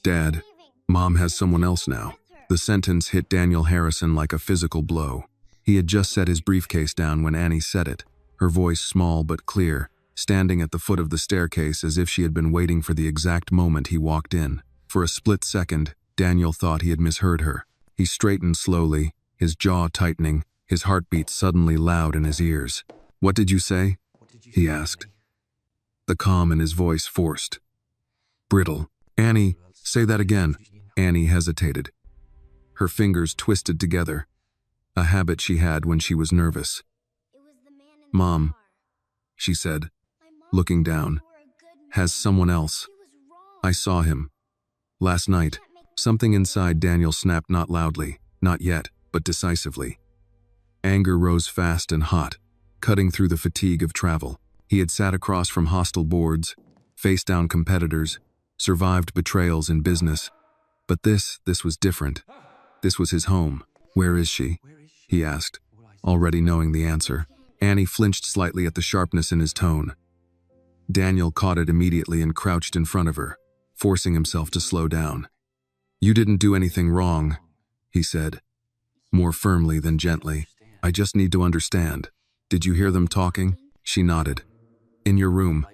Dad, Mom has someone else now. The sentence hit Daniel Harrison like a physical blow. He had just set his briefcase down when Annie said it, her voice small but clear, standing at the foot of the staircase as if she had been waiting for the exact moment he walked in. For a split second, Daniel thought he had misheard her. He straightened slowly, his jaw tightening, his heartbeat suddenly loud in his ears. "What did you say?" he asked. The calm in his voice forced. Brittle. "Annie, say that again." Annie hesitated. Her fingers twisted together, a habit she had when she was nervous. "Mom," she said, looking down, "has someone else. I saw him. Last night." Something inside Daniel snapped, not loudly, not yet, but decisively. Anger rose fast and hot, cutting through the fatigue of travel. He had sat across from hostile boards, faced down competitors, survived betrayals in business. But this was different. This was his home. "Where is she?" he asked, already knowing the answer. Annie flinched slightly at the sharpness in his tone. Daniel caught it immediately and crouched in front of her, forcing himself to slow down. "You didn't do anything wrong," he said, more firmly than gently. "I just need to understand. Did you hear them talking?" She nodded. "In your room.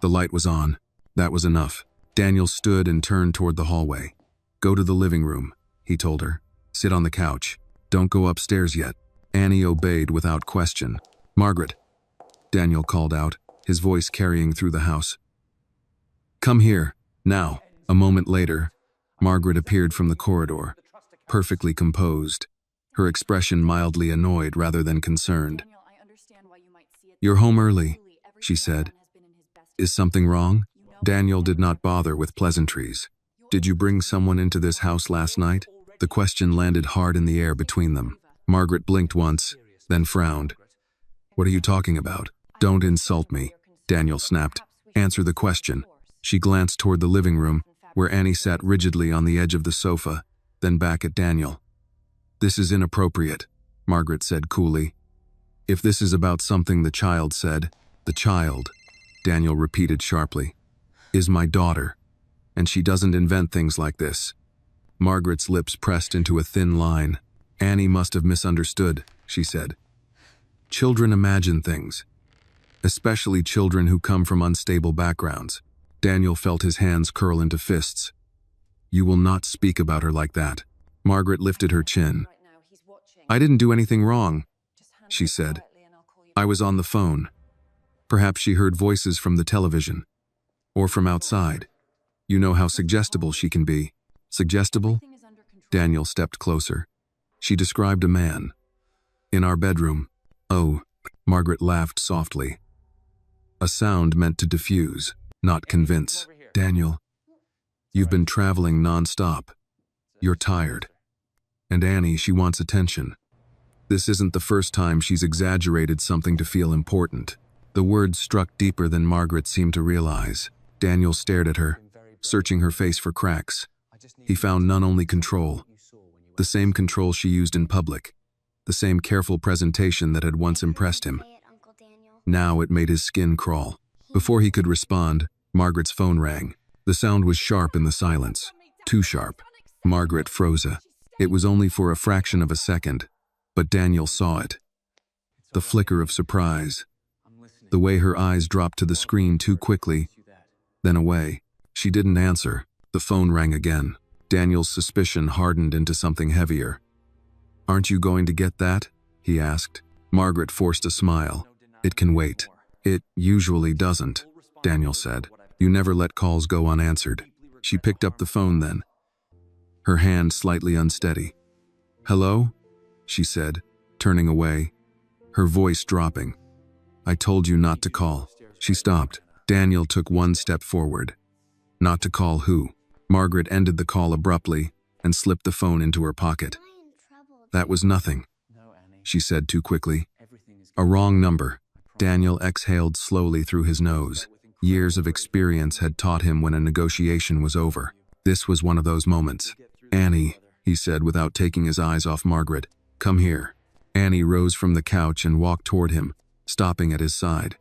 The light was on. That was enough." Daniel stood and turned toward the hallway. "Go to the living room," he told her. "Sit on the couch. Don't go upstairs yet." Annie obeyed without question. "Margaret," Daniel called out, his voice carrying through the house. "Come here, now." A moment later, Margaret appeared from the corridor, perfectly composed, her expression mildly annoyed rather than concerned. "You're home early," she said. "Is something wrong?" Daniel did not bother with pleasantries. "Did you bring someone into this house last night?" The question landed hard in the air between them. Margaret blinked once, then frowned. "What are you talking about?" "Don't insult me," Daniel snapped. "Answer the question." She glanced toward the living room, where Annie sat rigidly on the edge of the sofa, then back at Daniel. "This is inappropriate," Margaret said coolly. "If this is about something the child said," "The child," Daniel repeated sharply, "is my daughter, and she doesn't invent things like this." Margaret's lips pressed into a thin line. "Annie must have misunderstood," she said. "Children imagine things, especially children who come from unstable backgrounds." Daniel felt his hands curl into fists. "You will not speak about her like that." Margaret lifted her chin. "I didn't do anything wrong," she said. "I was on the phone. Perhaps she heard voices from the television. Or from outside. You know how suggestible she can be." "Suggestible?" Daniel stepped closer. "She described a man. In our bedroom." "Oh," Margaret laughed softly. A sound meant to diffuse, not convince. "Daniel, you've been traveling non-stop. You're tired. And Annie, she wants attention. This isn't the first time she's exaggerated something to feel important." The words struck deeper than Margaret seemed to realize. Daniel stared at her, searching her face for cracks. He found none, only control. The same control she used in public. The same careful presentation that had once impressed him. Now it made his skin crawl. Before he could respond, Margaret's phone rang. The sound was sharp in the silence. Too sharp. Margaret froze. It was only for a fraction of a second, but Daniel saw it. The flicker of surprise. The way her eyes dropped to the screen too quickly, then away. She didn't answer. The phone rang again. Daniel's suspicion hardened into something heavier. "Aren't you going to get that?" he asked. Margaret forced a smile. "It can wait." "It usually doesn't," Daniel said. "You never let calls go unanswered." She picked up the phone then, her hand slightly unsteady. "Hello?" she said, turning away, her voice dropping. "I told you not to call." She stopped. Daniel took one step forward. "Not to call who?" Margaret ended the call abruptly and slipped the phone into her pocket. "That was nothing," she said too quickly. "A wrong number." Daniel exhaled slowly through his nose. Years of experience had taught him when a negotiation was over. This was one of those moments. "Annie," he said without taking his eyes off Margaret, "come here." Annie rose from the couch and walked toward him, stopping at his side.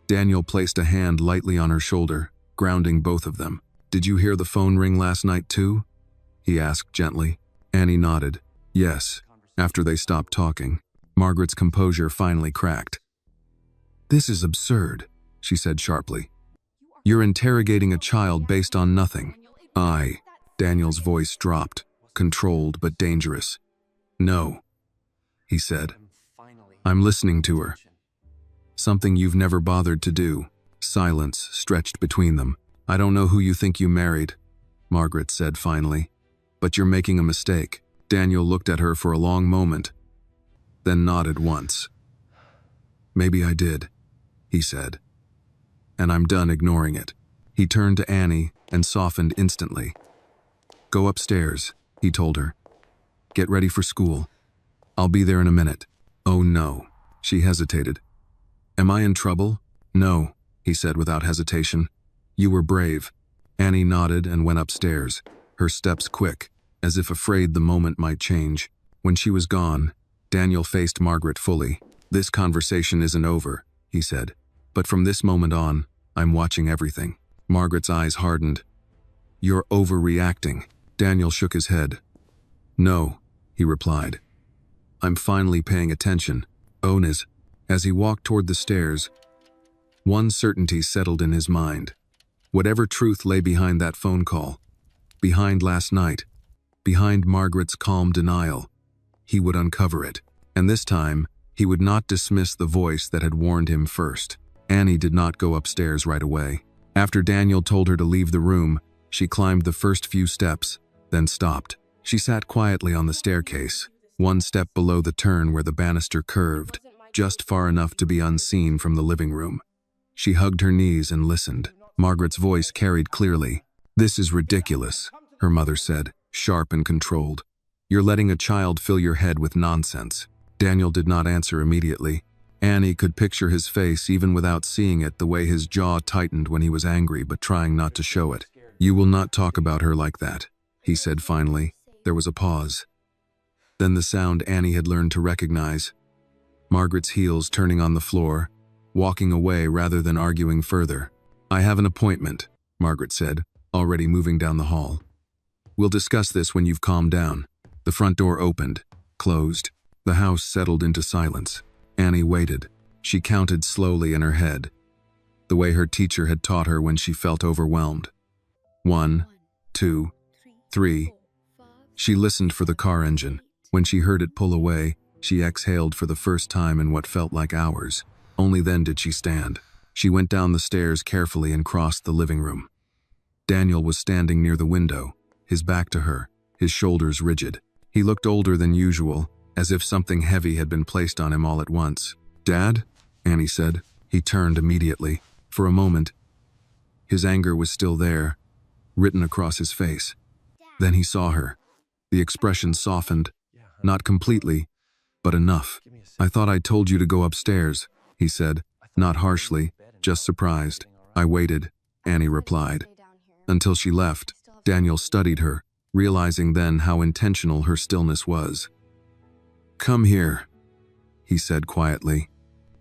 Daniel placed a hand lightly on her shoulder, grounding both of them. Did you hear the phone ring last night too? He asked gently. Annie nodded. Yes. After they stopped talking, Margaret's composure finally cracked. This is absurd, she said sharply. You're interrogating a child based on nothing. Daniel's voice dropped, controlled but dangerous. No, he said. I'm listening to her. Something you've never bothered to do. Silence stretched between them. I don't know who you think you married, Margaret said finally, but you're making a mistake. Daniel looked at her for a long moment, then nodded once. Maybe I did, he said, and I'm done ignoring it. He turned to Annie and softened instantly. Go upstairs, he told her. Get ready for school. I'll be there in a minute. Oh no, she hesitated. Am I in trouble? No, he said without hesitation. You were brave. Annie nodded and went upstairs, her steps quick, as if afraid the moment might change. When she was gone, Daniel faced Margaret fully. This conversation isn't over, he said. But from this moment on, I'm watching everything. Margaret's eyes hardened. You're overreacting. Daniel shook his head. No, he replied. I'm finally paying attention. Onis, as he walked toward the stairs, one certainty settled in his mind. Whatever truth lay behind that phone call, behind last night, behind Margaret's calm denial, he would uncover it. And this time, he would not dismiss the voice that had warned him first. Annie did not go upstairs right away. After Daniel told her to leave the room, she climbed the first few steps, then stopped. She sat quietly on the staircase, one step below the turn where the banister curved, just far enough to be unseen from the living room. She hugged her knees and listened. Margaret's voice carried clearly. This is ridiculous, her mother said, sharp and controlled. You're letting a child fill your head with nonsense. Daniel did not answer immediately. Annie could picture his face even without seeing it, the way his jaw tightened when he was angry but trying not to show it. You will not talk about her like that, he said finally. There was a pause. Then the sound Annie had learned to recognize. Margaret's heels turning on the floor, walking away rather than arguing further. I have an appointment, Margaret said, already moving down the hall. We'll discuss this when you've calmed down. The front door opened, closed. The house settled into silence. Annie waited. She counted slowly in her head, the way her teacher had taught her when she felt overwhelmed. 1, 2, 3. She listened for the car engine. When she heard it pull away, she exhaled for the first time in what felt like hours. Only then did she stand. She went down the stairs carefully and crossed the living room. Daniel was standing near the window, his back to her, his shoulders rigid. He looked older than usual, as if something heavy had been placed on him all at once. Dad? Annie said. He turned immediately. For a moment, his anger was still there, written across his face. Then he saw her. The expression softened, not completely, but enough. I thought I told you to go upstairs, he said, not harshly, just surprised. I waited, Annie replied. Until she left. Daniel studied her, realizing then how intentional her stillness was. Come here, he said quietly.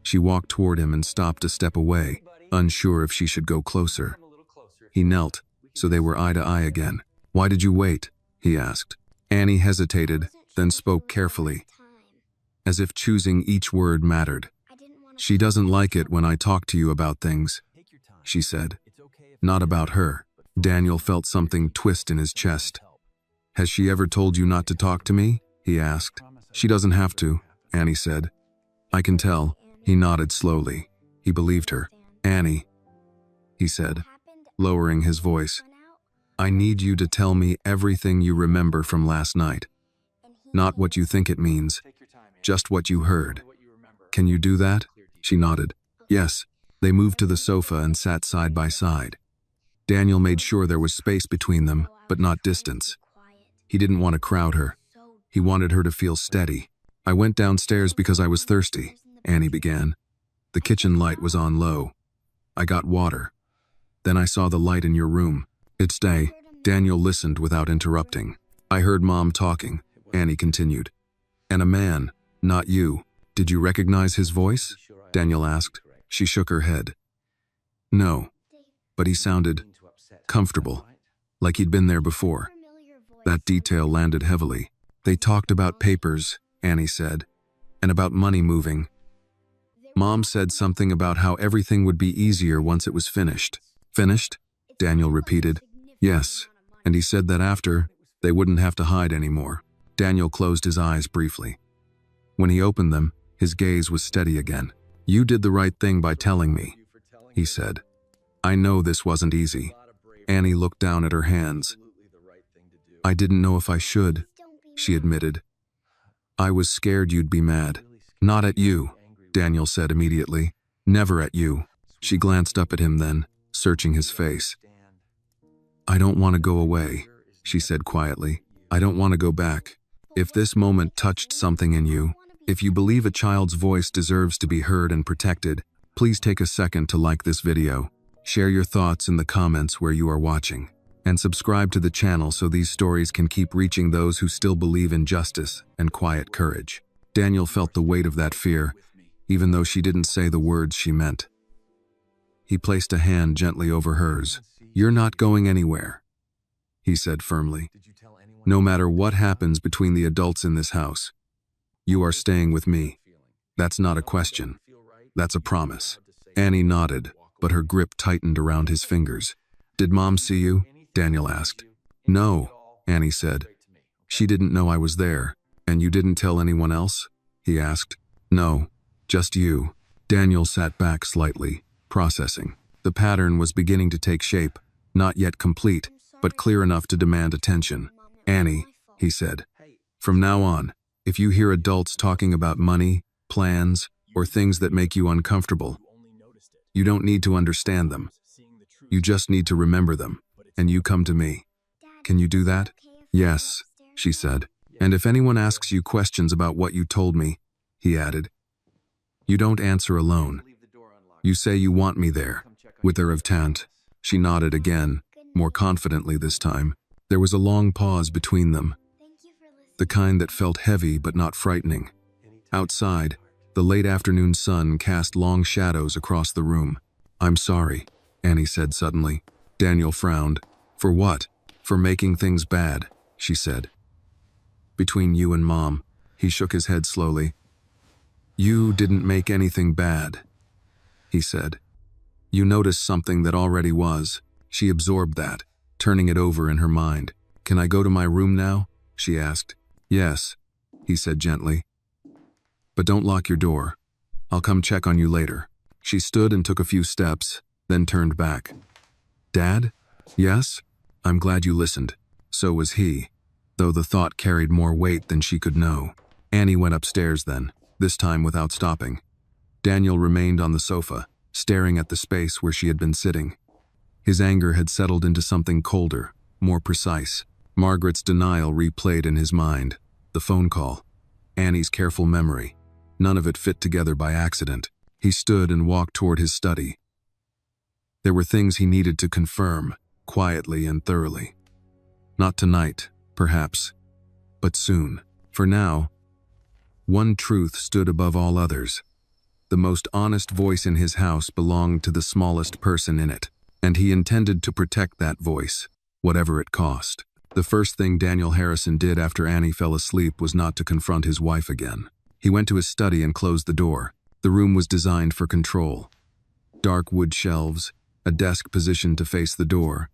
She walked toward him and stopped a step away, unsure if she should go closer. He knelt, so they were eye to eye again. Why did you wait? He asked. Annie hesitated, then spoke carefully, as if choosing each word mattered. She doesn't like it when I talk to you about things, she said. Not about her. Daniel felt something twist in his chest. Has she ever told you not to talk to me? He asked. She doesn't have to, Annie said. I can tell. He nodded slowly. He believed her. Annie, he said, lowering his voice. I need you to tell me everything you remember from last night. Not what you think it means, just what you heard. Can you do that? She nodded. Yes. They moved to the sofa and sat side by side. Daniel made sure there was space between them, but not distance. He didn't want to crowd her. He wanted her to feel steady. I went downstairs because I was thirsty, Annie began. The kitchen light was on low. I got water. Then I saw the light in your room. It's day. Daniel listened without interrupting. I heard Mom talking, Annie continued. And a man, not you. Did you recognize his voice? Daniel asked. She shook her head. No, but he sounded comfortable. like he'd been there before. That detail landed heavily. They talked about papers, Annie said, and about money moving. Mom said something about how everything would be easier once it was finished. Finished? Daniel repeated. Yes, and he said that after, they wouldn't have to hide anymore. Daniel closed his eyes briefly. When he opened them, his gaze was steady again. You did the right thing by telling me, he said. I know this wasn't easy. Annie looked down at her hands. I didn't know if I should, she admitted. I was scared you'd be mad. Not at you, Daniel said immediately. Never at you. She glanced up at him then, searching his face. I don't want to go away, she said quietly. I don't want to go back. If this moment touched something in you, if you believe a child's voice deserves to be heard and protected, please take a second to like this video, share your thoughts in the comments where you are watching, and subscribe to the channel so these stories can keep reaching those who still believe in justice and quiet courage. Daniel felt the weight of that fear, even though she didn't say the words she meant. He placed a hand gently over hers. You're not going anywhere, he said firmly. No matter what happens between the adults in this house, you are staying with me. That's not a question. That's a promise. Annie nodded, but her grip tightened around his fingers. Did Mom see you? Daniel asked. No, Annie said. She didn't know I was there. And you didn't tell anyone else? He asked. No, just you. Daniel sat back slightly, processing. The pattern was beginning to take shape, not yet complete, but clear enough to demand attention. Annie, he said, from now on, if you hear adults talking about money, plans, or things that make you uncomfortable, you don't need to understand them. You just need to remember them, and you come to me. Can you do that? Yes, she said. And if anyone asks you questions about what you told me, he added, you don't answer alone. You say you want me there. With her of Tant, she nodded again, more confidently this time. There was a long pause between them, the kind that felt heavy but not frightening. Outside, the late afternoon sun cast long shadows across the room. I'm sorry, Annie said suddenly. Daniel frowned. For what? For making things bad, she said. Between you and Mom, he shook his head slowly. You didn't make anything bad, he said. You noticed something that already was. She absorbed that, turning it over in her mind. Can I go to my room now? She asked. Yes, he said gently. But don't lock your door. I'll come check on you later. She stood and took a few steps, then turned back. Dad? Yes? I'm glad you listened. So was he, though the thought carried more weight than she could know. Annie went upstairs then, this time without stopping. Daniel remained on the sofa, staring at the space where she had been sitting. His anger had settled into something colder, more precise. Margaret's denial replayed in his mind. The phone call. Annie's careful memory. None of it fit together by accident. He stood and walked toward his study. There were things he needed to confirm, quietly and thoroughly. Not tonight, perhaps, but soon. For now, one truth stood above all others. The most honest voice in his house belonged to the smallest person in it, and he intended to protect that voice, whatever it cost. The first thing Daniel Harrison did after Annie fell asleep was not to confront his wife again. He went to his study and closed the door. The room was designed for control. Dark wood shelves, a desk positioned to face the door.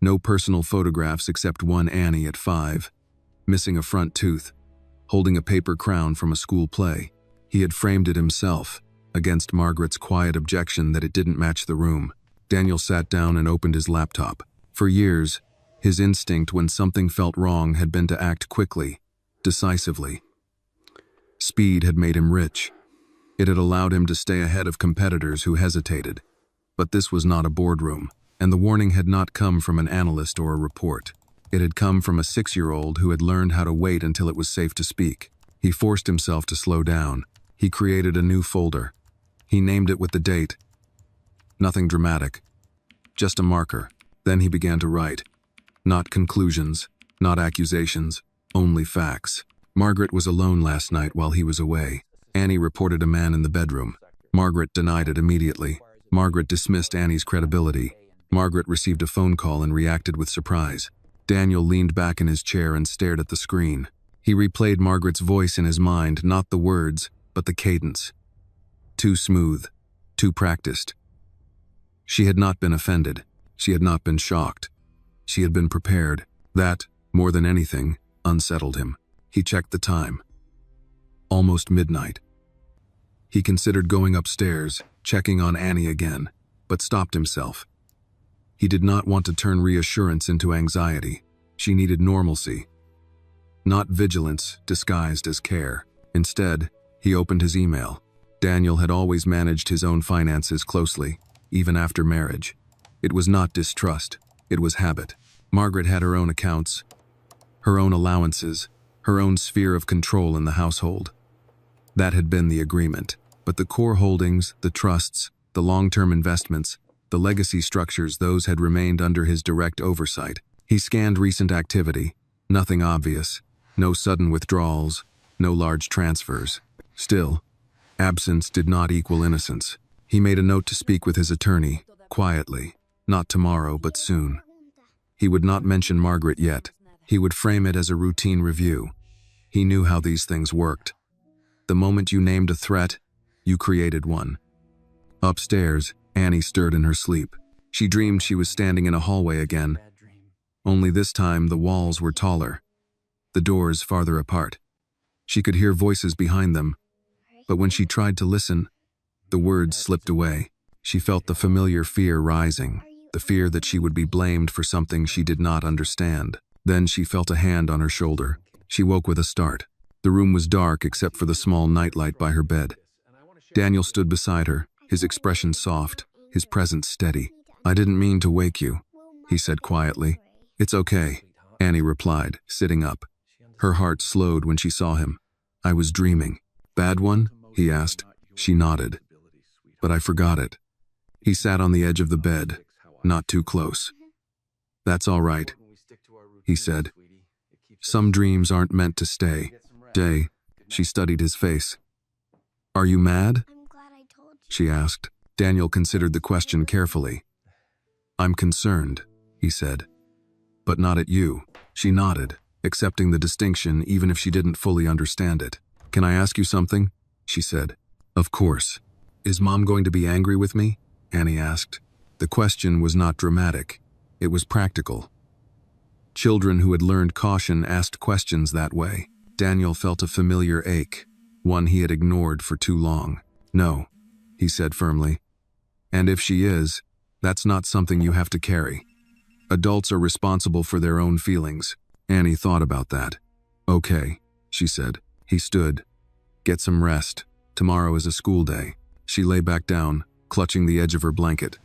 No personal photographs except one Annie at 5, missing a front tooth, holding a paper crown from a school play. He had framed it himself, against Margaret's quiet objection that it didn't match the room. Daniel sat down and opened his laptop. For years, his instinct when something felt wrong had been to act quickly, decisively. Speed had made him rich. It had allowed him to stay ahead of competitors who hesitated. But this was not a boardroom, and the warning had not come from an analyst or a report. It had come from a 6-year-old who had learned how to wait until it was safe to speak. He forced himself to slow down. He created a new folder. He named it with the date. Nothing dramatic, just a marker. Then he began to write. Not conclusions, not accusations, only facts. Margaret was alone last night while he was away. Annie reported a man in the bedroom. Margaret denied it immediately. Margaret dismissed Annie's credibility. Margaret received a phone call and reacted with surprise. Daniel leaned back in his chair and stared at the screen. He replayed Margaret's voice in his mind, not the words, but the cadence. Too smooth, too practiced. She had not been offended. She had not been shocked. She had been prepared. That, more than anything, unsettled him. He checked the time. Almost midnight. He considered going upstairs, checking on Annie again, but stopped himself. He did not want to turn reassurance into anxiety. She needed normalcy, not vigilance disguised as care. Instead, he opened his email. Daniel had always managed his own finances closely, even after marriage. It was not distrust, it was habit. Margaret had her own accounts, her own allowances, her own sphere of control in the household. That had been the agreement. But the core holdings, the trusts, the long-term investments, the legacy structures, those had remained under his direct oversight. He scanned recent activity. Nothing obvious. No sudden withdrawals. No large transfers. Still, absence did not equal innocence. He made a note to speak with his attorney, quietly. Not tomorrow, but soon. He would not mention Margaret yet. He would frame it as a routine review. He knew how these things worked. The moment you named a threat, you created one. Upstairs, Annie stirred in her sleep. She dreamed she was standing in a hallway again. Only this time the walls were taller, the doors farther apart. She could hear voices behind them, but when she tried to listen, the words slipped away. She felt the familiar fear rising, the fear that she would be blamed for something she did not understand. Then she felt a hand on her shoulder. She woke with a start. The room was dark except for the small nightlight by her bed. Daniel stood beside her, his expression soft, his presence steady. "I didn't mean to wake you," he said quietly. "It's okay," Annie replied, sitting up. Her heart slowed when she saw him. "I was dreaming." "Bad one?" he asked. She nodded. "But I forgot it." He sat on the edge of the bed, not too close. "That's all right," he said. "Some dreams aren't meant to stay." She studied his face. "Are you mad?" she asked. Daniel considered the question carefully. "I'm concerned," he said. "But not at you." She nodded, accepting the distinction even if she didn't fully understand it. "Can I ask you something?" she said. "Of course." "Is Mom going to be angry with me?" Annie asked. The question was not dramatic. It was practical. Children who had learned caution asked questions that way. Daniel felt a familiar ache, one he had ignored for too long. "No," he said firmly. "And if she is, that's not something you have to carry. Adults are responsible for their own feelings." Annie thought about that. "Okay," she said. He stood. "Get some rest. Tomorrow is a school day." She lay back down, clutching the edge of her blanket.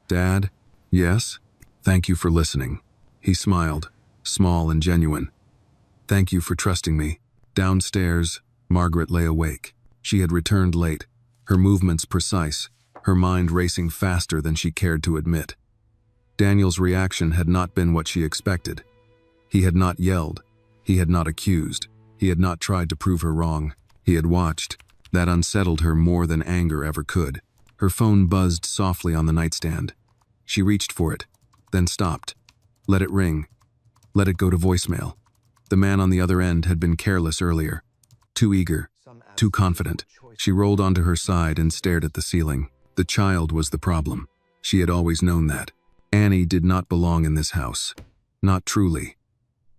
"Dad?" "Yes?" "Thank you for listening." He smiled, small and genuine. "Thank you for trusting me." Downstairs, Margaret lay awake. She had returned late, her movements precise, her mind racing faster than she cared to admit. Daniel's reaction had not been what she expected. He had not yelled. He had not accused. He had not tried to prove her wrong. He had watched. That unsettled her more than anger ever could. Her phone buzzed softly on the nightstand. She reached for it, then stopped. Let it ring. Let it go to voicemail. The man on the other end had been careless earlier. Too eager. Too confident. She rolled onto her side and stared at the ceiling. The child was the problem. She had always known that. Annie did not belong in this house. Not truly.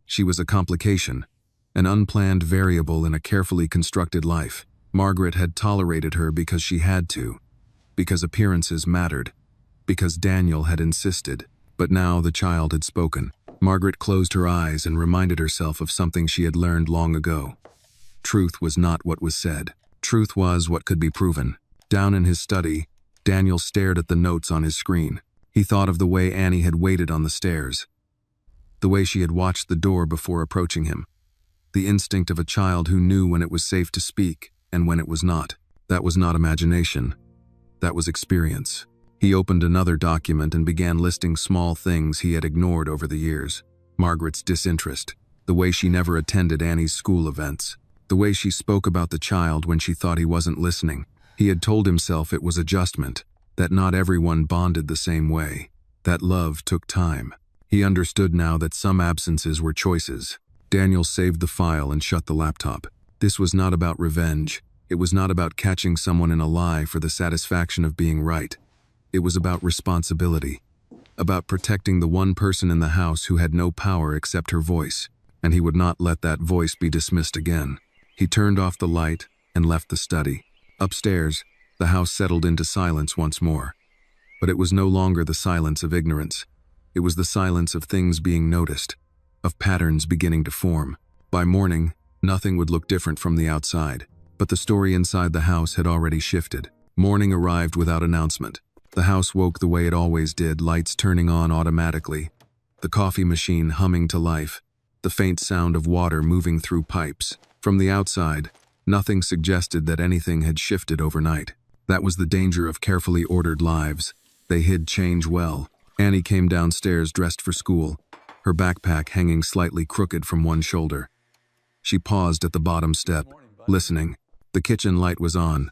She was a complication, an unplanned variable in a carefully constructed life. Margaret had tolerated her because she had to, because appearances mattered, because Daniel had insisted. But now the child had spoken. Margaret closed her eyes and reminded herself of something she had learned long ago. Truth was not what was said. Truth was what could be proven. Down in his study, Daniel stared at the notes on his screen. He thought of the way Annie had waited on the stairs, the way she had watched the door before approaching him, the instinct of a child who knew when it was safe to speak and when it was not. That was not imagination. That was experience. He opened another document and began listing small things he had ignored over the years. Margaret's disinterest, the way she never attended Annie's school events, the way she spoke about the child when she thought he wasn't listening. He had told himself it was adjustment, that not everyone bonded the same way. That love took time. He understood now that some absences were choices. Daniel saved the file and shut the laptop. This was not about revenge. It was not about catching someone in a lie for the satisfaction of being right. It was about responsibility. About protecting the one person in the house who had no power except her voice, and he would not let that voice be dismissed again. He turned off the light and left the study. Upstairs, the house settled into silence once more. But it was no longer the silence of ignorance. It was the silence of things being noticed, of patterns beginning to form. By morning, nothing would look different from the outside, but the story inside the house had already shifted. Morning arrived without announcement. The house woke the way it always did, lights turning on automatically, the coffee machine humming to life, the faint sound of water moving through pipes. From the outside, nothing suggested that anything had shifted overnight. That was the danger of carefully ordered lives. They hid change well. Annie came downstairs dressed for school, her backpack hanging slightly crooked from one shoulder. She paused at the bottom step, listening. The kitchen light was on.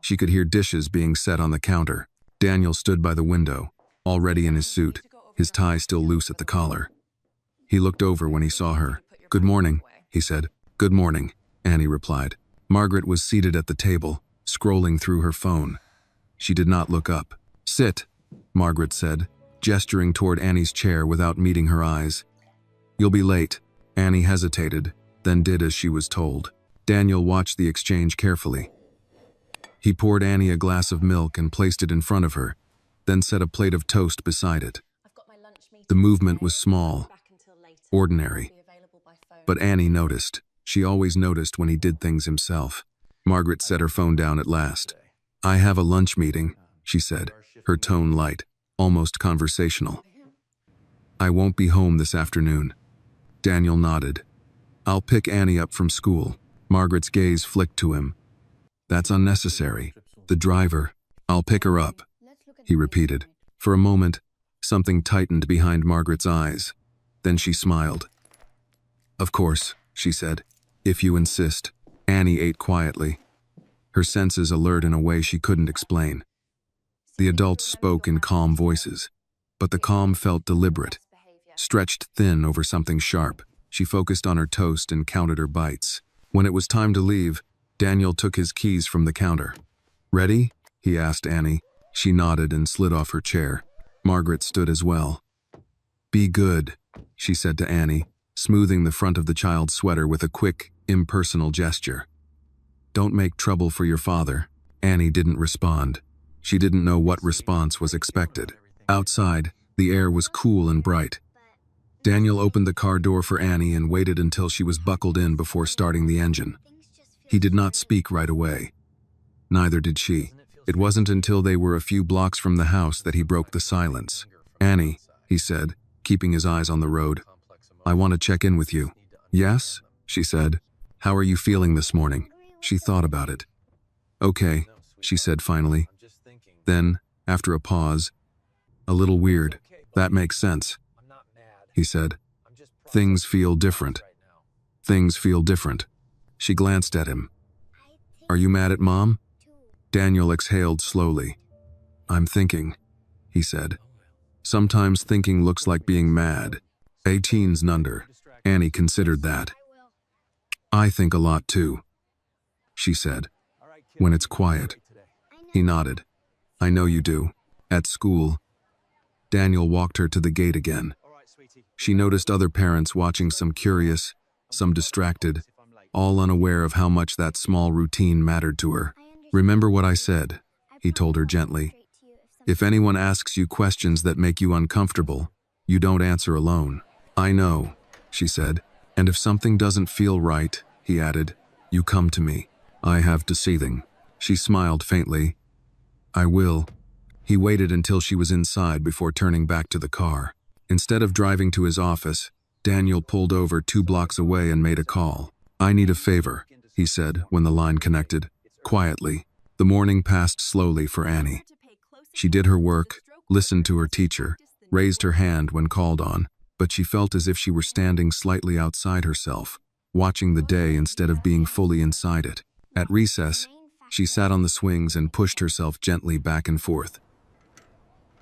She could hear dishes being set on the counter. Daniel stood by the window, already in his suit, his tie still loose at the collar. He looked over when he saw her. "Good morning," he said. "Good morning," Annie replied. Margaret was seated at the table, scrolling through her phone. She did not look up. "Sit," Margaret said, gesturing toward Annie's chair without meeting her eyes. "You'll be late." Annie hesitated, then did as she was told. Daniel watched the exchange carefully. He poured Annie a glass of milk and placed it in front of her, then set a plate of toast beside it. The movement was small, ordinary, but Annie noticed. She always noticed when he did things himself. Margaret set her phone down at last. "I have a lunch meeting," she said, her tone light, almost conversational. "I won't be home this afternoon." Daniel nodded. "I'll pick Annie up from school." Margaret's gaze flicked to him. "That's unnecessary. The driver. I'll pick her up," he repeated. For a moment, something tightened behind Margaret's eyes. Then she smiled. "Of course," she said, "if you insist." Annie ate quietly, her senses alert in a way she couldn't explain. The adults spoke in calm voices, but the calm felt deliberate, stretched thin over something sharp. She focused on her toast and counted her bites. When it was time to leave, Daniel took his keys from the counter. "Ready?" he asked Annie. She nodded and slid off her chair. Margaret stood as well. "Be good," she said to Annie, smoothing the front of the child's sweater with a quick, impersonal gesture. "Don't make trouble for your father." Annie didn't respond. She didn't know what response was expected. Outside, the air was cool and bright. Daniel opened the car door for Annie and waited until she was buckled in before starting the engine. He did not speak right away. Neither did she. It wasn't until they were a few blocks from the house that he broke the silence. "Annie," he said, keeping his eyes on the road, "I want to check in with you." "Yes?" she said. "How are you feeling this morning?" She thought about it. "Okay," she said finally. Then, after a pause, "A little weird." "That makes sense," he said. "Things feel different." "Things feel different." She glanced at him. "Are you mad at Mom?" Daniel exhaled slowly. "I'm thinking," he said. "Sometimes thinking looks like being mad. 18's nunder." Annie considered that. "I think a lot too," she said. "When it's quiet." He nodded. "I know you do. At school." Daniel walked her to the gate again. She noticed other parents watching, some curious, some distracted, all unaware of how much that small routine mattered to her. "Remember what I said," he told her gently. "If anyone asks you questions that make you uncomfortable, you don't answer alone." "I know," she said. "And if something doesn't feel right," he added, "you come to me. I have deceiving." She smiled faintly. "I will." He waited until she was inside before turning back to the car. Instead of driving to his office, Daniel pulled over 2 blocks away and made a call. "I need a favor," he said when the line connected. Quietly, the morning passed slowly for Annie. She did her work, listened to her teacher, raised her hand when called on, but she felt as if she were standing slightly outside herself, watching the day instead of being fully inside it. At recess, she sat on the swings and pushed herself gently back and forth.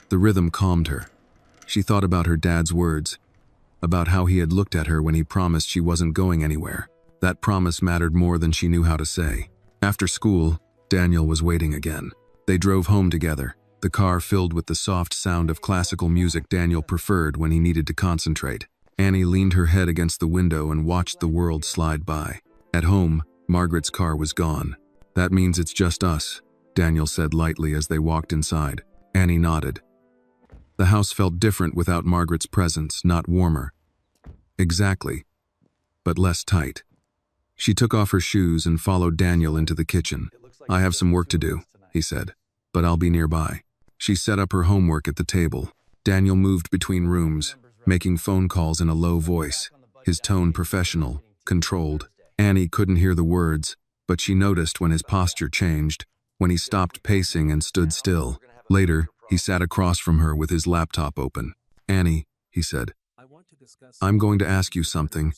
The rhythm calmed her. She thought about her dad's words, about how he had looked at her when he promised she wasn't going anywhere. That promise mattered more than she knew how to say. After school, Daniel was waiting again. They drove home together, the car filled with the soft sound of classical music Daniel preferred when he needed to concentrate. Annie leaned her head against the window and watched the world slide by. At home, Margaret's car was gone. "That means it's just us," Daniel said lightly as they walked inside. Annie nodded. The house felt different without Margaret's presence, not warmer. Exactly, but less tight. She took off her shoes and followed Daniel into the kitchen. "I have some work to do," he said, "but I'll be nearby." She set up her homework at the table. Daniel moved between rooms, making phone calls in a low voice, his tone professional, controlled. Annie couldn't hear the words, but she noticed when his posture changed, when he stopped pacing and stood still. Later, he sat across from her with his laptop open. "Annie," he said, "I'm going to ask you something,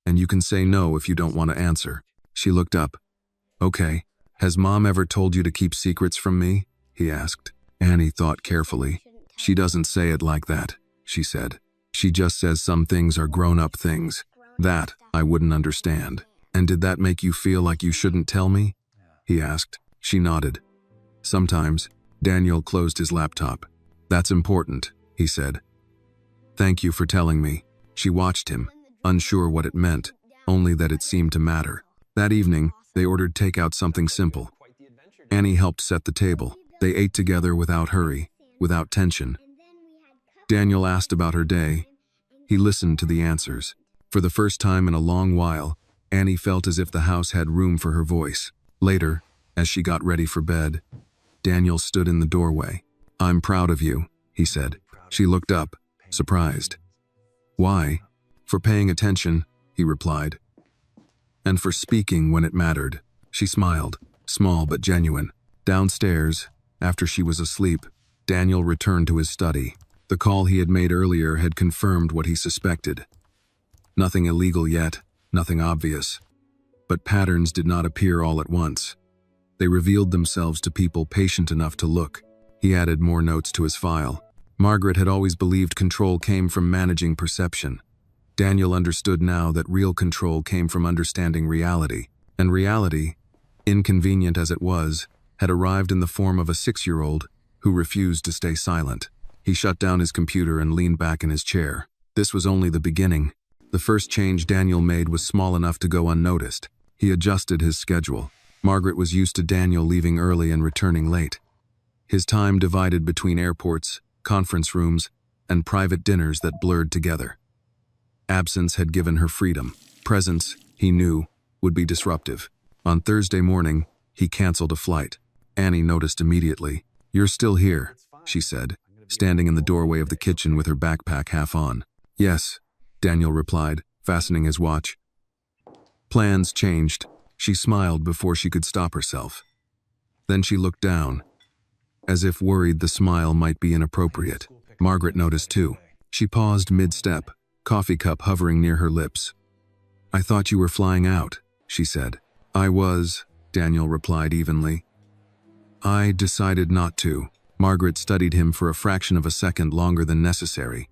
and you can say no if you don't want to answer." She looked up. "Okay. Has Mom ever told you to keep secrets from me?" he asked. Annie thought carefully. "She doesn't say it like that," she said. "She just says some things are grown-up things. That I wouldn't understand." "And did that make you feel like you shouldn't tell me?" he asked. She nodded. "Sometimes." Daniel closed his laptop. "That's important," he said. "Thank you for telling me." She watched him, unsure what it meant, only that it seemed to matter. That evening, they ordered takeout, something simple. Annie helped set the table. They ate together without hurry, without tension. Daniel asked about her day. He listened to the answers. For the first time in a long while, Annie felt as if the house had room for her voice. Later, as she got ready for bed, Daniel stood in the doorway. "I'm proud of you," he said. She looked up, surprised. "Why?" "For paying attention," he replied. "And for speaking when it mattered." She smiled, small but genuine. Downstairs, after she was asleep, Daniel returned to his study. The call he had made earlier had confirmed what he suspected. Nothing illegal yet, nothing obvious. But patterns did not appear all at once. They revealed themselves to people patient enough to look. He added more notes to his file. Margaret had always believed control came from managing perception. Daniel understood now that real control came from understanding reality. And reality, inconvenient as it was, had arrived in the form of a 6-year-old who refused to stay silent. He shut down his computer and leaned back in his chair. This was only the beginning. The first change Daniel made was small enough to go unnoticed. He adjusted his schedule. Margaret was used to Daniel leaving early and returning late. His time divided between airports, conference rooms, and private dinners that blurred together. Absence had given her freedom. Presence, he knew, would be disruptive. On Thursday morning, he canceled a flight. Annie noticed immediately. "You're still here," she said, standing in the doorway of the kitchen with her backpack half on. "Yes," Daniel replied, fastening his watch. Plans changed. She smiled before she could stop herself. Then she looked down, as if worried the smile might be inappropriate. Margaret noticed too. She paused mid-step, coffee cup hovering near her lips. "I thought you were flying out," she said. "I was," Daniel replied evenly. "I decided not to." Margaret studied him for a fraction of a second longer than necessary.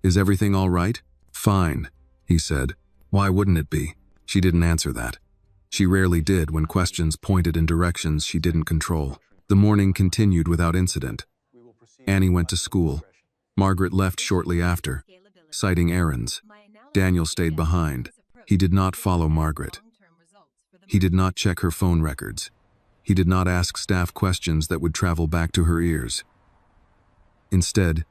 "Is everything all right?" "Fine," he said. "Why wouldn't it be?" She didn't answer that. She rarely did when questions pointed in directions she didn't control. The morning continued without incident. Annie went to school. Margaret left shortly after, citing errands. Daniel stayed behind. He did not follow Margaret. He did not check her phone records. He did not ask staff questions that would travel back to her ears. Instead,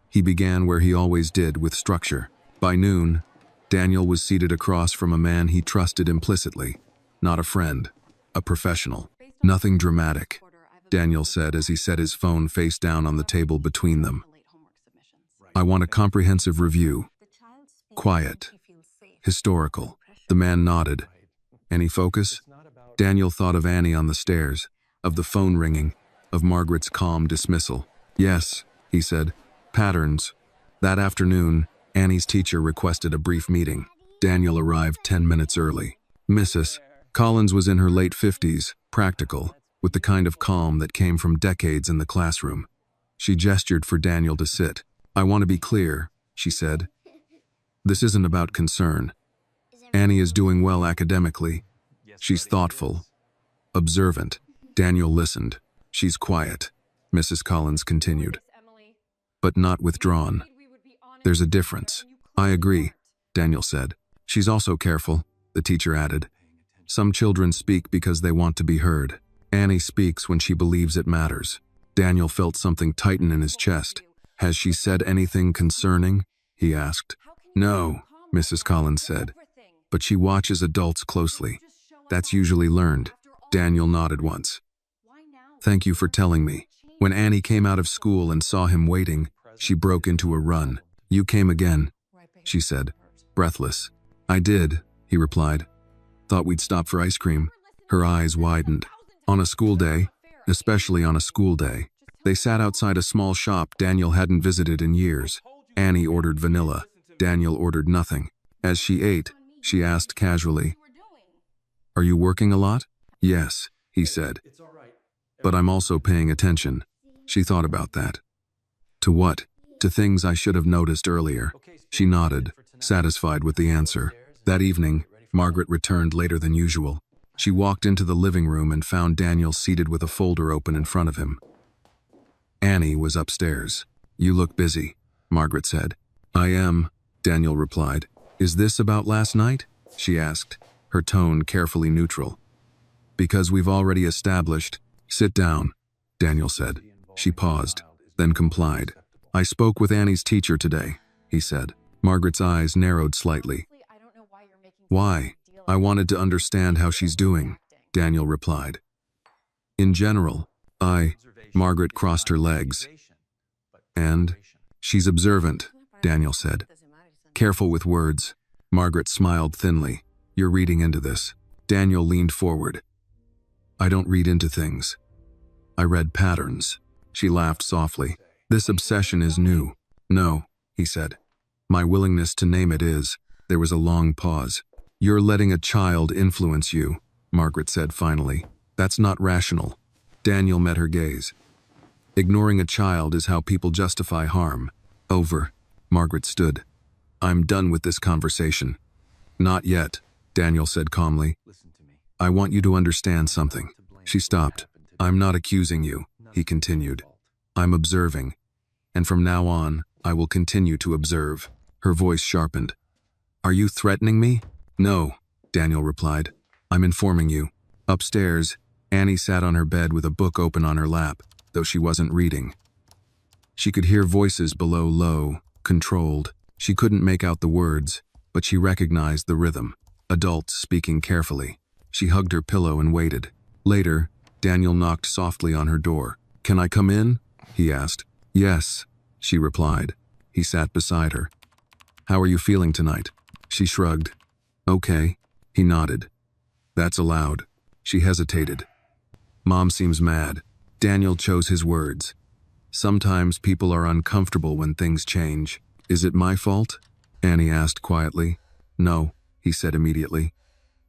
he began where he always did, with structure. By noon, Daniel was seated across from a man he trusted implicitly. Not a friend, a professional. "Nothing dramatic," Daniel said as he set his phone face down on the table between them. "I want a comprehensive review. Quiet. Historical." The man nodded. "Any focus?" Daniel thought of Annie on the stairs, of the phone ringing, of Margaret's calm dismissal. "Yes," he said. "Patterns." That afternoon, Annie's teacher requested a brief meeting. Daniel arrived 10 minutes early. Mrs. Collins was in her late 50s, practical, with the kind of calm that came from decades in the classroom. She gestured for Daniel to sit. I want to be clear, she said. This isn't about concern. Annie is doing well academically. She's thoughtful, observant. Daniel listened. She's quiet, Mrs. Collins continued, but not withdrawn. There's a difference. I agree, Daniel said. She's also careful, the teacher added. Some children speak because they want to be heard. Annie speaks when she believes it matters. Daniel felt something tighten in his chest. Has she said anything concerning? He asked. No, Mrs. Collins said, but she watches adults closely. That's usually learned. Daniel nodded once. Thank you for telling me. When Annie came out of school and saw him waiting, she broke into a run. You came again, she said, breathless. I did, he replied. Thought we'd stop for ice cream. Her eyes widened. On a school day, especially on a school day. They sat outside a small shop Daniel hadn't visited in years. Annie ordered vanilla. Daniel ordered nothing. As she ate, she asked casually, Are you working a lot? Yes, he said. But I'm also paying attention. She thought about that. To what? To things I should have noticed earlier. She nodded, satisfied with the answer. That evening, Margaret returned later than usual. She walked into the living room and found Daniel seated with a folder open in front of him. Annie was upstairs. You look busy, Margaret said. I am, Daniel replied. Is this about last night? She asked, her tone carefully neutral. Because we've already established. Sit down, Daniel said. She paused, then complied. I spoke with Annie's teacher today, he said. Margaret's eyes narrowed slightly. Why? I wanted to understand how she's doing, Daniel replied. In general, Margaret crossed her legs. And? She's observant, Daniel said. Careful with words. Margaret smiled thinly. You're reading into this. Daniel leaned forward. I don't read into things. I read patterns. She laughed softly. This obsession is new. No, he said. My willingness to name it is. There was a long pause. You're letting a child influence you, Margaret said finally. That's not rational. Daniel met her gaze. Ignoring a child is how people justify harm. Over. Margaret stood. I'm done with this conversation. Not yet, Daniel said calmly. I want you to understand something. She stopped. I'm not accusing you, he continued. I'm observing. And from now on, I will continue to observe. Her voice sharpened. Are you threatening me? No, Daniel replied. I'm informing you. Upstairs, Annie sat on her bed with a book open on her lap, though she wasn't reading. She could hear voices below low, controlled. She couldn't make out the words, but she recognized the rhythm. Adults speaking carefully. She hugged her pillow and waited. Later, Daniel knocked softly on her door. Can I come in? He asked. Yes, she replied. He sat beside her. How are you feeling tonight? She shrugged. Okay, he nodded. That's allowed. She hesitated. Mom seems mad. Daniel chose his words. Sometimes people are uncomfortable when things change. Is it my fault? Annie asked quietly. No, he said immediately.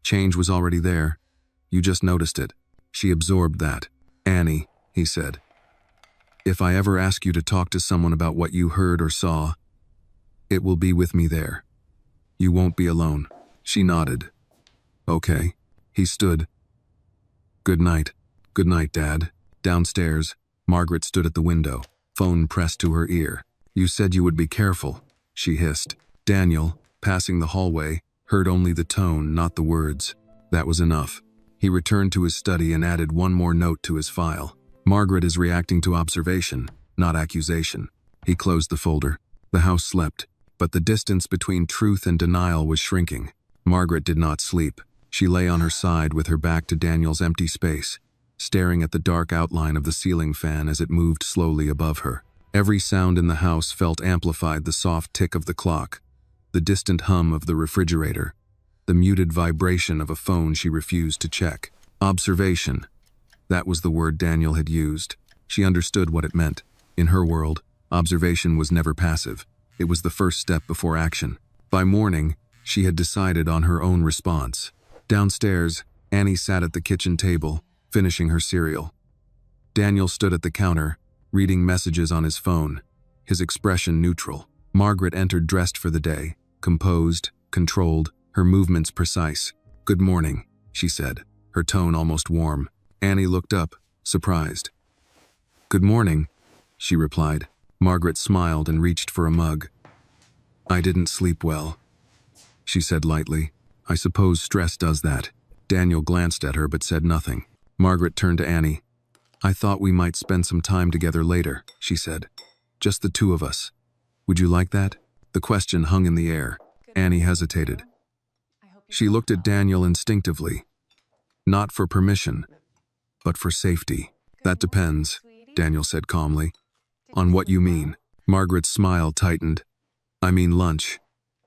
Change was already there. You just noticed it. She absorbed that. Annie, he said. If I ever ask you to talk to someone about what you heard or saw, it will be with me there. You won't be alone. She nodded. Okay. He stood. Good night. Good night, Dad. Downstairs, Margaret stood at the window, phone pressed to her ear. You said you would be careful, she hissed. Daniel, passing the hallway, heard only the tone, not the words. That was enough. He returned to his study and added one more note to his file. Margaret is reacting to observation, not accusation. He closed the folder. The house slept, but the distance between truth and denial was shrinking. Margaret did not sleep. She lay on her side with her back to Daniel's empty space, staring at the dark outline of the ceiling fan as it moved slowly above her. Every sound in the house felt amplified: the soft tick of the clock, the distant hum of the refrigerator, the muted vibration of a phone she refused to check. Observation. That was the word Daniel had used. She understood what it meant. In her world, observation was never passive. It was the first step before action. By morning, she had decided on her own response. Downstairs, Annie sat at the kitchen table, finishing her cereal. Daniel stood at the counter, reading messages on his phone. his expression neutral. Margaret entered dressed for the day, composed, controlled, her movements precise. "Good morning," she said, her tone almost warm. Annie looked up, surprised. "Good morning," she replied. Margaret smiled and reached for a mug. "I didn't sleep well," she said lightly. "I suppose stress does that." Daniel glanced at her but said nothing. Margaret turned to Annie. "I thought we might spend some time together later," she said. "Just the two of us. Would you like that?" The question hung in the air. Annie hesitated. She looked at Daniel instinctively. Not for permission, but for safety. "That depends," Daniel said calmly. "On what you mean." Margaret's smile tightened. "I mean lunch,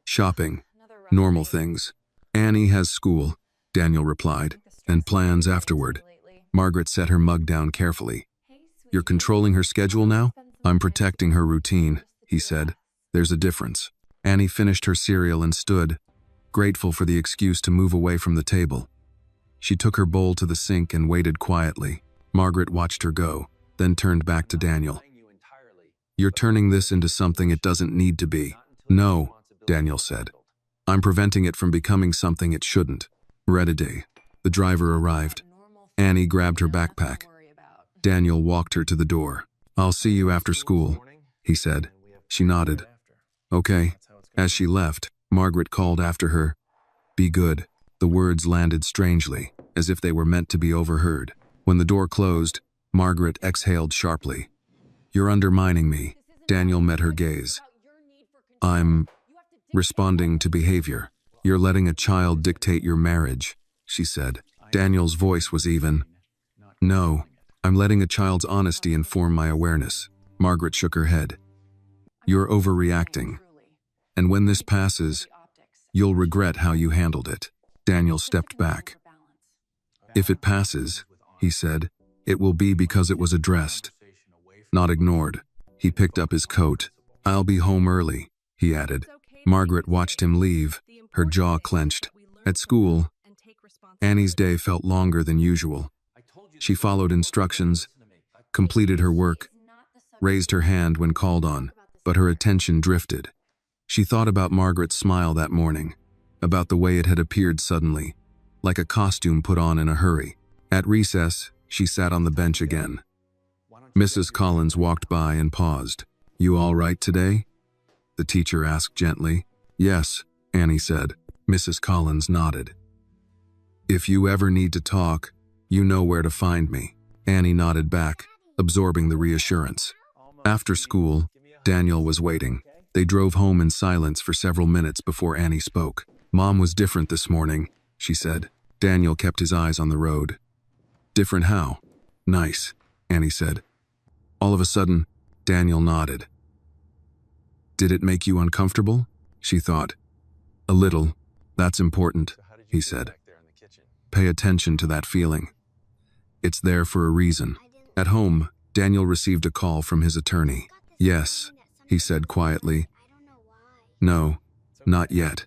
shopping, normal things." "Annie has school," Daniel replied, "and plans afterward." Margaret set her mug down carefully. "You're controlling her schedule now?" "I'm protecting her routine," he said. "There's a difference." Annie finished her cereal and stood, grateful for the excuse to move away from the table. She took her bowl to the sink and waited quietly. Margaret watched her go, then turned back to Daniel. "You're turning this into something it doesn't need to be." "No," Daniel said. "I'm preventing it from becoming something it shouldn't." Reddiday. The driver arrived. Annie grabbed her backpack. Daniel walked her to the door. "I'll see you after school," he said. She nodded. "Okay." As she left, Margaret called after her, "Be good." The words landed strangely, as if they were meant to be overheard. When the door closed, Margaret exhaled sharply. "You're undermining me." Daniel met her gaze. "I'm responding to behavior. You're letting a child dictate your marriage," she said. Daniel's voice was even. "No, I'm letting a child's honesty inform my awareness." Margaret shook her head. "You're overreacting. And when this passes, you'll regret how you handled it." Daniel stepped back. "If it passes," he said, "it will be because it was addressed, not ignored." He picked up his coat. "I'll be home early," he added. Margaret watched him leave, her jaw clenched. At school, Annie's day felt longer than usual. She followed instructions, completed her work, raised her hand when called on, but her attention drifted. She thought about Margaret's smile that morning, about the way it had appeared suddenly, like a costume put on in a hurry. At recess, she sat on the bench again. Mrs. Collins walked by and paused. "You all right today?" the teacher asked gently. "Yes," Annie said. Mrs. Collins nodded. "If you ever need to talk, you know where to find me." Annie nodded back, absorbing the reassurance. After school, Daniel was waiting. They drove home in silence for several minutes before Annie spoke. "Mom was different this morning," she said. Daniel kept his eyes on the road. "Different how?" "Nice," Annie said. All of a sudden, Daniel nodded. "Did it make you uncomfortable?" she thought. "A little. That's important," he said. "Pay attention to that feeling. It's there for a reason." At home, Daniel received a call from his attorney. "Yes," he said quietly. "No, not yet.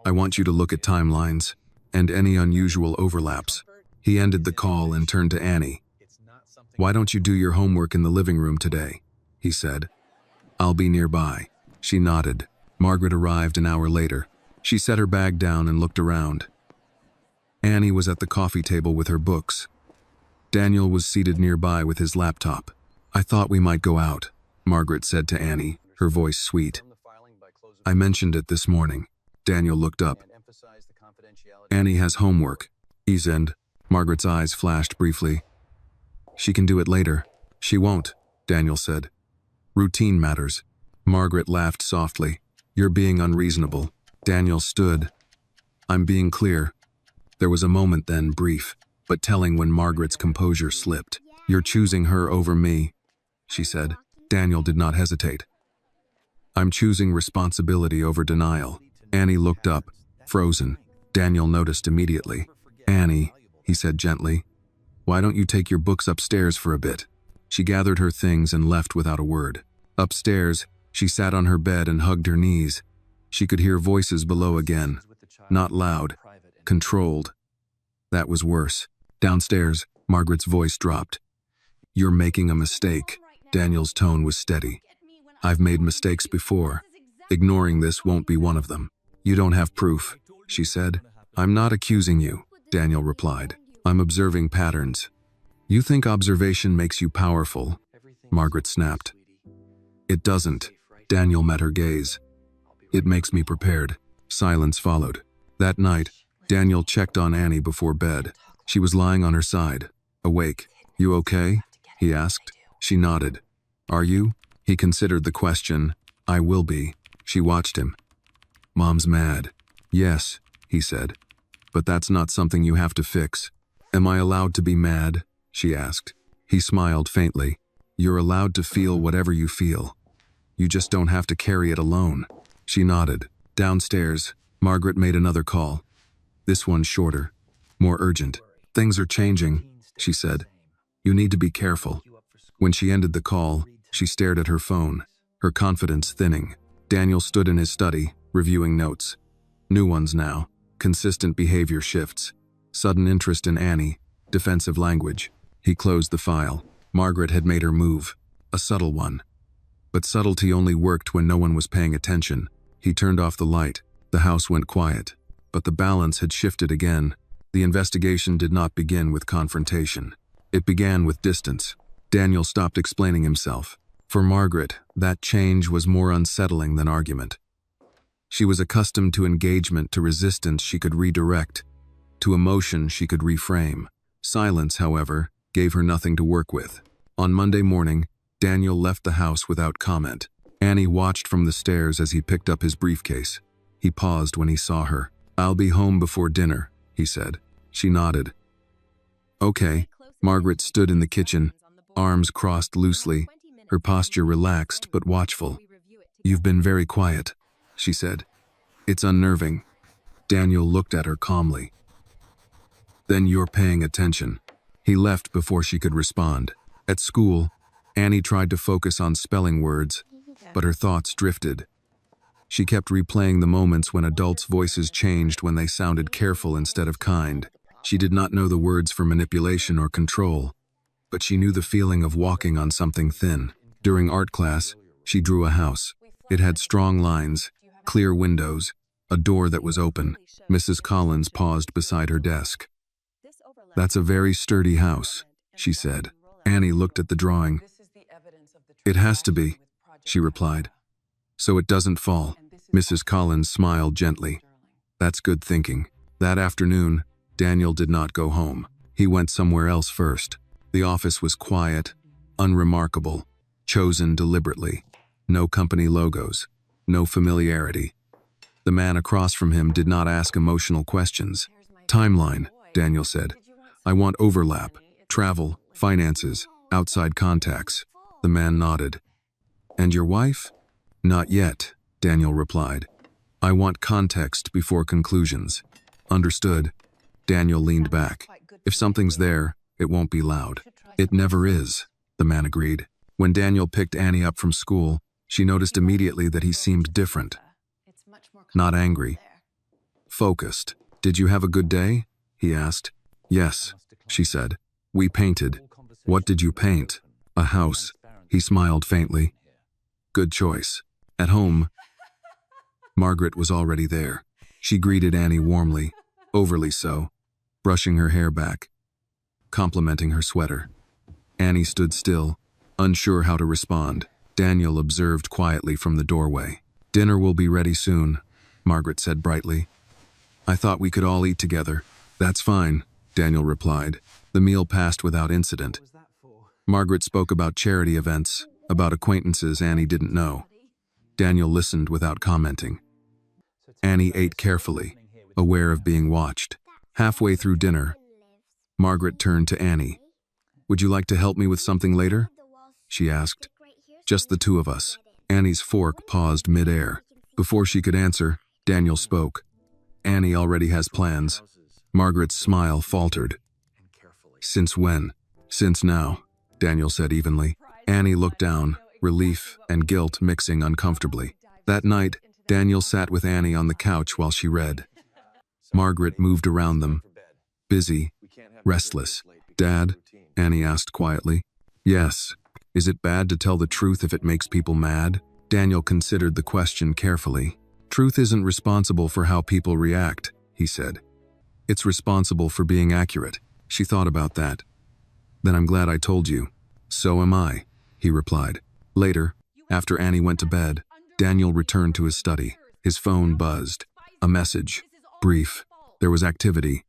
I want you to look at timelines and any unusual overlaps." He ended the call and turned to Annie. "Why don't you do your homework in the living room today?" he said. "I'll be nearby." She nodded. Margaret arrived an hour later. She set her bag down and looked around. Annie was at the coffee table with her books. Daniel was seated nearby with his laptop. "I thought we might go out," Margaret said to Annie, her voice sweet. "I mentioned it this morning." Daniel looked up. "Annie has homework." "And?" Margaret's eyes flashed briefly. "She can do it later." "She won't," Daniel said. "Routine matters." Margaret laughed softly. "You're being unreasonable." Daniel stood. "I'm being clear." There was a moment then, brief, but telling, when Margaret's composure slipped. "You're choosing her over me," she said. Daniel did not hesitate. "I'm choosing responsibility over denial." Annie looked up, frozen. Daniel noticed immediately. "Annie," he said gently, "why don't you take your books upstairs for a bit?" She gathered her things and left without a word. Upstairs, she sat on her bed and hugged her knees. She could hear voices below again. Not loud, controlled. That was worse. Downstairs, Margaret's voice dropped. "You're making a mistake." Daniel's tone was steady. I've made mistakes before. Ignoring this won't be one of them. You don't have proof, she said. I'm not accusing you, Daniel replied. I'm observing patterns. You think observation makes you powerful, Margaret snapped. It doesn't. Daniel met her gaze. It makes me prepared. Silence followed. That night, Daniel checked on Annie before bed. She was lying on her side, awake. You okay? He asked. She nodded. Are you? He considered the question. I will be. She watched him. Mom's mad. Yes, he said. But that's not something you have to fix. Am I allowed to be mad? She asked. He smiled faintly. You're allowed to feel whatever you feel. You just don't have to carry it alone. She nodded. Downstairs, Margaret made another call. This one shorter, more urgent. Things are changing, she said. You need to be careful. When she ended the call, she stared at her phone, her confidence thinning. Daniel stood in his study, reviewing notes. New ones now, consistent behavior shifts, sudden interest in Annie, defensive language. He closed the file. Margaret had made her move, a subtle one. But subtlety only worked when no one was paying attention. He turned off the light. The house went quiet. But the balance had shifted again. The investigation did not begin with confrontation. It began with distance. Daniel stopped explaining himself. For Margaret, that change was more unsettling than argument. She was accustomed to engagement, to resistance she could redirect, to emotion she could reframe. Silence, however, gave her nothing to work with. On Monday morning, Daniel left the house without comment. Annie watched from the stairs as he picked up his briefcase. He paused when he saw her. I'll be home before dinner, he said. She nodded. Okay. Margaret stood in the kitchen, arms crossed loosely, her posture relaxed but watchful. You've been very quiet, she said. It's unnerving. Daniel looked at her calmly. Then you're paying attention. He left before she could respond. At school, Annie tried to focus on spelling words, but her thoughts drifted. She kept replaying the moments when adults' voices changed when they sounded careful instead of kind. She did not know the words for manipulation or control, but she knew the feeling of walking on something thin. During art class, she drew a house. It had strong lines, clear windows, a door that was open. Mrs. Collins paused beside her desk. That's a very sturdy house, she said. Annie looked at the drawing. It has to be, she replied. So it doesn't fall. Mrs. Collins smiled gently. That's good thinking. That afternoon, Daniel did not go home. He went somewhere else first. The office was quiet, unremarkable, chosen deliberately. No company logos, no familiarity. The man across from him did not ask emotional questions. Timeline, Daniel said. I want overlap, travel, finances, outside contacts. The man nodded. And your wife? Not yet, Daniel replied. I want context before conclusions. Understood. Daniel leaned back. If something's there, it won't be loud. It never is, the man agreed. When Daniel picked Annie up from school, she noticed immediately that he seemed different. Not angry. Focused. Did you have a good day? He asked. Yes, she said. We painted. What did you paint? A house. He smiled faintly. Good choice. At home, Margaret was already there. She greeted Annie warmly, overly so, brushing her hair back, complimenting her sweater. Annie stood still, unsure how to respond. Daniel observed quietly from the doorway. Dinner will be ready soon, Margaret said brightly. I thought we could all eat together. That's fine, Daniel replied. The meal passed without incident. Margaret spoke about charity events, about acquaintances Annie didn't know. Daniel listened without commenting. Annie ate carefully, aware of being watched. Halfway through dinner, Margaret turned to Annie. Would you like to help me with something later? She asked. Just the two of us. Annie's fork paused mid-air. Before she could answer, Daniel spoke. Annie already has plans. Margaret's smile faltered. Since when? Since now, Daniel said evenly. Annie looked down, relief and guilt mixing uncomfortably. That night, Daniel sat with Annie on the couch while she read. Margaret moved around them, busy, restless. Dad? Annie asked quietly. Yes. Is it bad to tell the truth if it makes people mad? Daniel considered the question carefully. Truth isn't responsible for how people react, he said. It's responsible for being accurate. She thought about that. Then I'm glad I told you. So am I, he replied. Later, after Annie went to bed, Daniel returned to his study. His phone buzzed. A message. Brief. There was activity.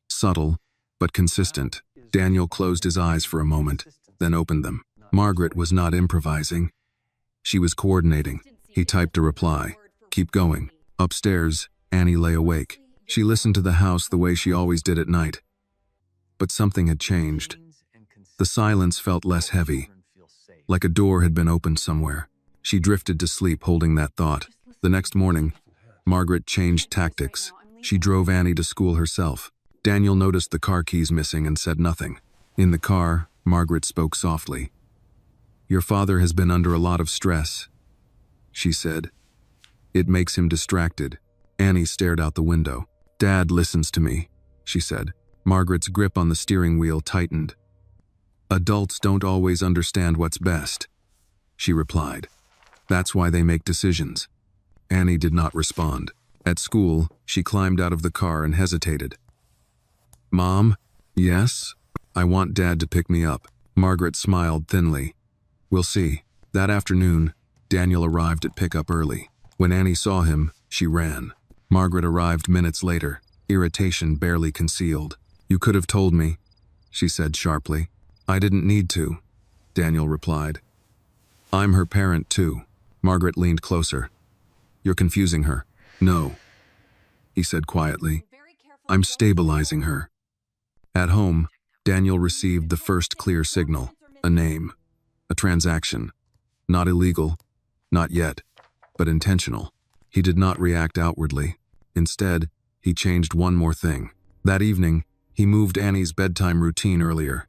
Subtle, but consistent. Daniel closed his eyes for a moment, then opened them. Margaret was not improvising. She was coordinating. He typed a reply. Keep going. Upstairs, Annie lay awake. She listened to the house the way she always did at night. But something had changed. The silence felt less heavy, like a door had been opened somewhere. She drifted to sleep holding that thought. The next morning, Margaret changed tactics. She drove Annie to school herself. Daniel noticed the car keys missing and said nothing. In the car, Margaret spoke softly. Your father has been under a lot of stress, she said. It makes him distracted. Annie stared out the window. Dad listens to me, she said. Margaret's grip on the steering wheel tightened. Adults don't always understand what's best, she replied. That's why they make decisions. Annie did not respond. At school, she climbed out of the car and hesitated. Mom? Yes? I want Dad to pick me up. Margaret smiled thinly. We'll see. That afternoon, Daniel arrived at pickup early. When Annie saw him, she ran. Margaret arrived minutes later, irritation barely concealed. You could have told me, she said sharply. I didn't need to, Daniel replied. I'm her parent too. Margaret leaned closer. You're confusing her. No, he said quietly. I'm stabilizing her. At home, Daniel received the first clear signal, a name, a transaction. Not illegal, not yet, but intentional. He did not react outwardly. Instead, he changed one more thing. That evening, he moved Annie's bedtime routine earlier.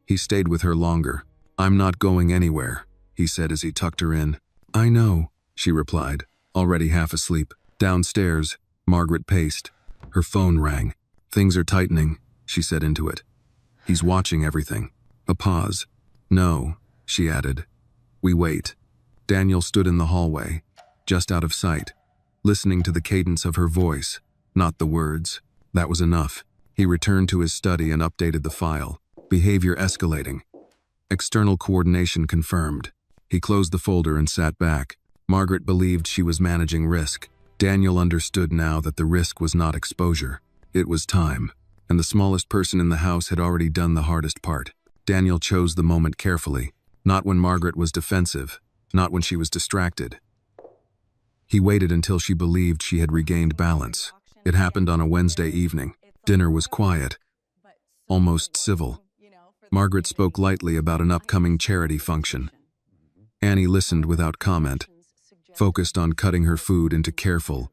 He stayed with her longer. I'm not going anywhere, he said as he tucked her in. I know, she replied, already half asleep. Downstairs, Margaret paced. Her phone rang. Things are tightening, she said into it. He's watching everything. A pause. No, she added. We wait. Daniel stood in the hallway, just out of sight, listening to the cadence of her voice, not the words. That was enough. He returned to his study and updated the file. Behavior escalating. External coordination confirmed. He closed the folder and sat back. Margaret believed she was managing risk. Daniel understood now that the risk was not exposure. It was time, and the smallest person in the house had already done the hardest part. Daniel chose the moment carefully, not when Margaret was defensive, not when she was distracted. He waited until she believed she had regained balance. It happened on a Wednesday evening. Dinner was quiet, almost civil. Margaret spoke lightly about an upcoming charity function. Annie listened without comment, focused on cutting her food into careful,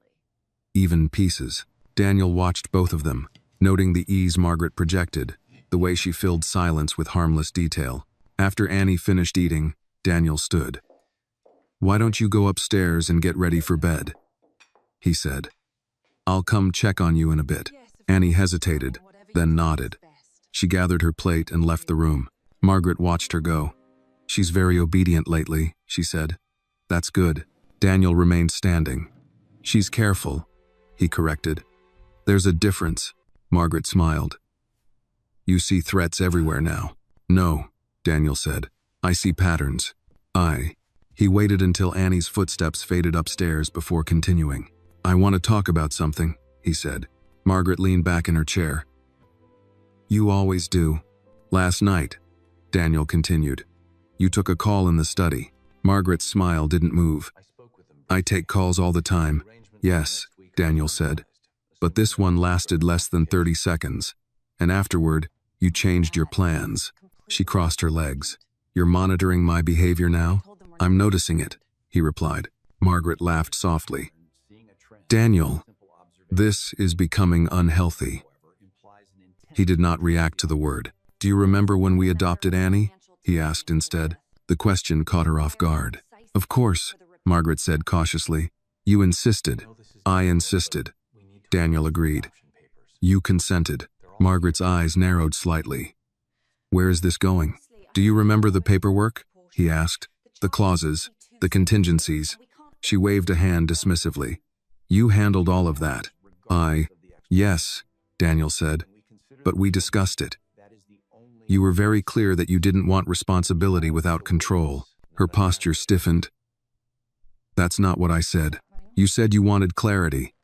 even pieces. Daniel watched both of them, noting the ease Margaret projected, the way she filled silence with harmless detail. After Annie finished eating, Daniel stood. Why don't you go upstairs and get ready for bed? He said. I'll come check on you in a bit. Annie hesitated, then nodded. She gathered her plate and left the room. Margaret watched her go. She's very obedient lately, she said. That's good. Daniel remained standing. She's careful, he corrected. There's a difference, Margaret smiled. You see threats everywhere now. No, Daniel said. I see patterns. He waited until Annie's footsteps faded upstairs before continuing. I want to talk about something, he said. Margaret leaned back in her chair. You always do. Last night, Daniel continued. You took a call in the study. Margaret's smile didn't move. I take calls all the time. Yes, Daniel said. But this one lasted less than 30 seconds. And afterward, you changed your plans. She crossed her legs. You're monitoring my behavior now? I'm noticing it, he replied. Margaret laughed softly. Daniel, this is becoming unhealthy. He did not react to the word. Do you remember when we adopted Annie? He asked instead. The question caught her off guard. Of course, Margaret said cautiously. You insisted. I insisted. Daniel agreed. You consented. Margaret's eyes narrowed slightly. Where is this going? Do you remember the paperwork? He asked. The clauses. The contingencies. She waved a hand dismissively. You handled all of that. Yes, Daniel said, but we discussed it. You were very clear that you didn't want responsibility without control. Her posture stiffened. That's not what I said. You said you wanted clarity.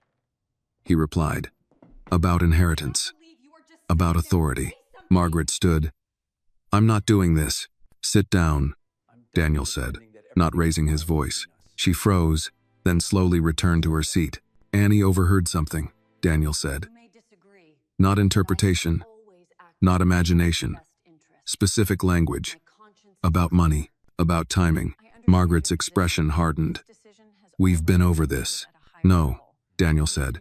He replied. About inheritance. About authority. Margaret stood. I'm not doing this. Sit down, Daniel said, not raising his voice. She froze, then slowly returned to her seat. Annie overheard something, Daniel said. Not interpretation, not imagination. Specific language. About money, about timing. Margaret's expression hardened. We've been over this. No, Daniel said.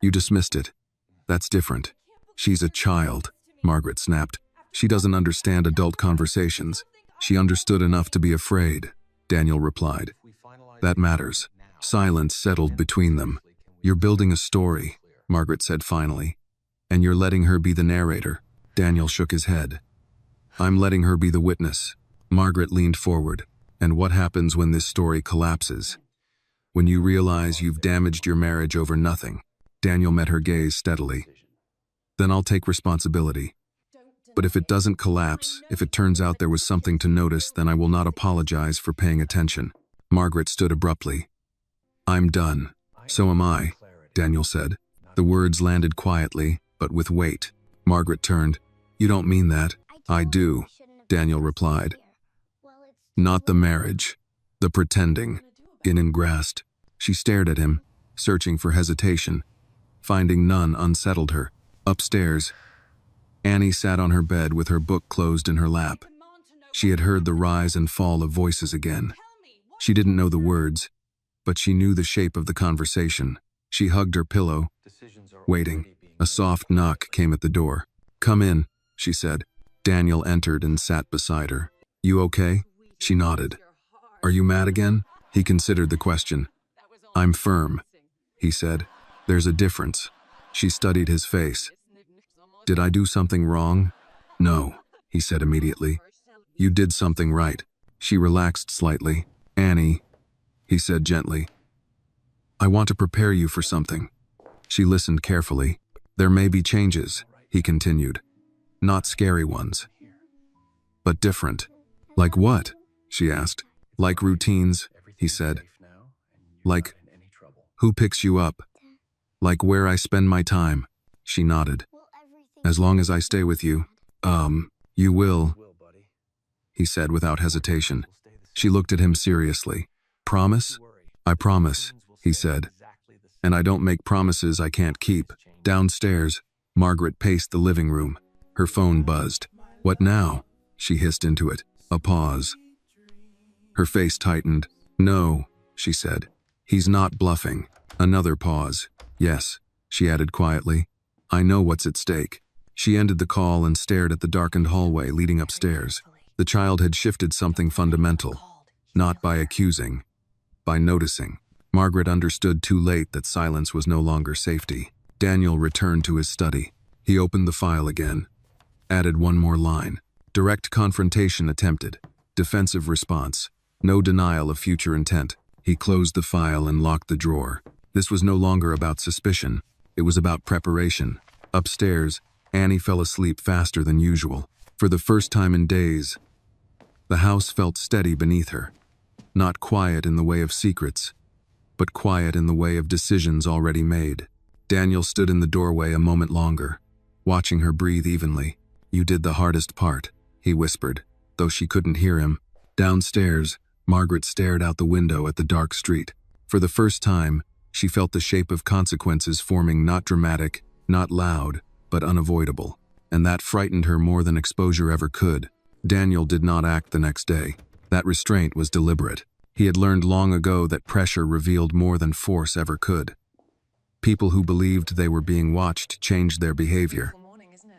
You dismissed it. That's different. She's a child, Margaret snapped. She doesn't understand adult conversations. She understood enough to be afraid, Daniel replied. That matters. Silence settled between them. You're building a story, Margaret said finally. And you're letting her be the narrator. Daniel shook his head. I'm letting her be the witness. Margaret leaned forward. And what happens when this story collapses? When you realize you've damaged your marriage over nothing. Daniel met her gaze steadily. Then I'll take responsibility. But if it doesn't collapse, if it turns out there was something to notice, then I will not apologize for paying attention. Margaret stood abruptly. I'm done. So am I, Daniel said. The words landed quietly, but with weight. Margaret turned. You don't mean that. I do, Daniel replied. Not the marriage. The pretending. Engrassed. She stared at him, searching for hesitation. Finding none unsettled her. Upstairs, Annie sat on her bed with her book closed in her lap. She had heard the rise and fall of voices again. She didn't know the words, but she knew the shape of the conversation. She hugged her pillow, waiting. A soft knock came at the door. Come in, she said. Daniel entered and sat beside her. You okay? She nodded. Are you mad again? He considered the question. I'm firm, he said. There's a difference. She studied his face. Did I do something wrong? No, he said immediately. You did something right. She relaxed slightly. Annie, he said gently. I want to prepare you for something. She listened carefully. There may be changes, he continued. Not scary ones, but different. Like what? She asked. Like routines, he said. Like who picks you up? Like where I spend my time. She nodded. As long as I stay with you, you will, he said without hesitation. She looked at him seriously. Promise? I promise, he said. And I don't make promises I can't keep. Downstairs, Margaret paced the living room. Her phone buzzed. What now? She hissed into it. A pause. Her face tightened. No, she said. He's not bluffing. Another pause. Yes, she added quietly. I know what's at stake. She ended the call and stared at the darkened hallway leading upstairs. The child had shifted something fundamental. Not by accusing, by noticing. Margaret understood too late that silence was no longer safety. Daniel returned to his study. He opened the file again. Added one more line. Direct confrontation attempted. Defensive response. No denial of future intent. He closed the file and locked the drawer. This was no longer about suspicion. It was about preparation. Upstairs, Annie fell asleep faster than usual. For the first time in days, the house felt steady beneath her. Not quiet in the way of secrets, but quiet in the way of decisions already made. Daniel stood in the doorway a moment longer, watching her breathe evenly. You did the hardest part, he whispered, though she couldn't hear him. Downstairs, Margaret stared out the window at the dark street. For the first time, she felt the shape of consequences forming, not dramatic, not loud, but unavoidable. And that frightened her more than exposure ever could. Daniel did not act the next day. That restraint was deliberate. He had learned long ago that pressure revealed more than force ever could. People who believed they were being watched changed their behavior.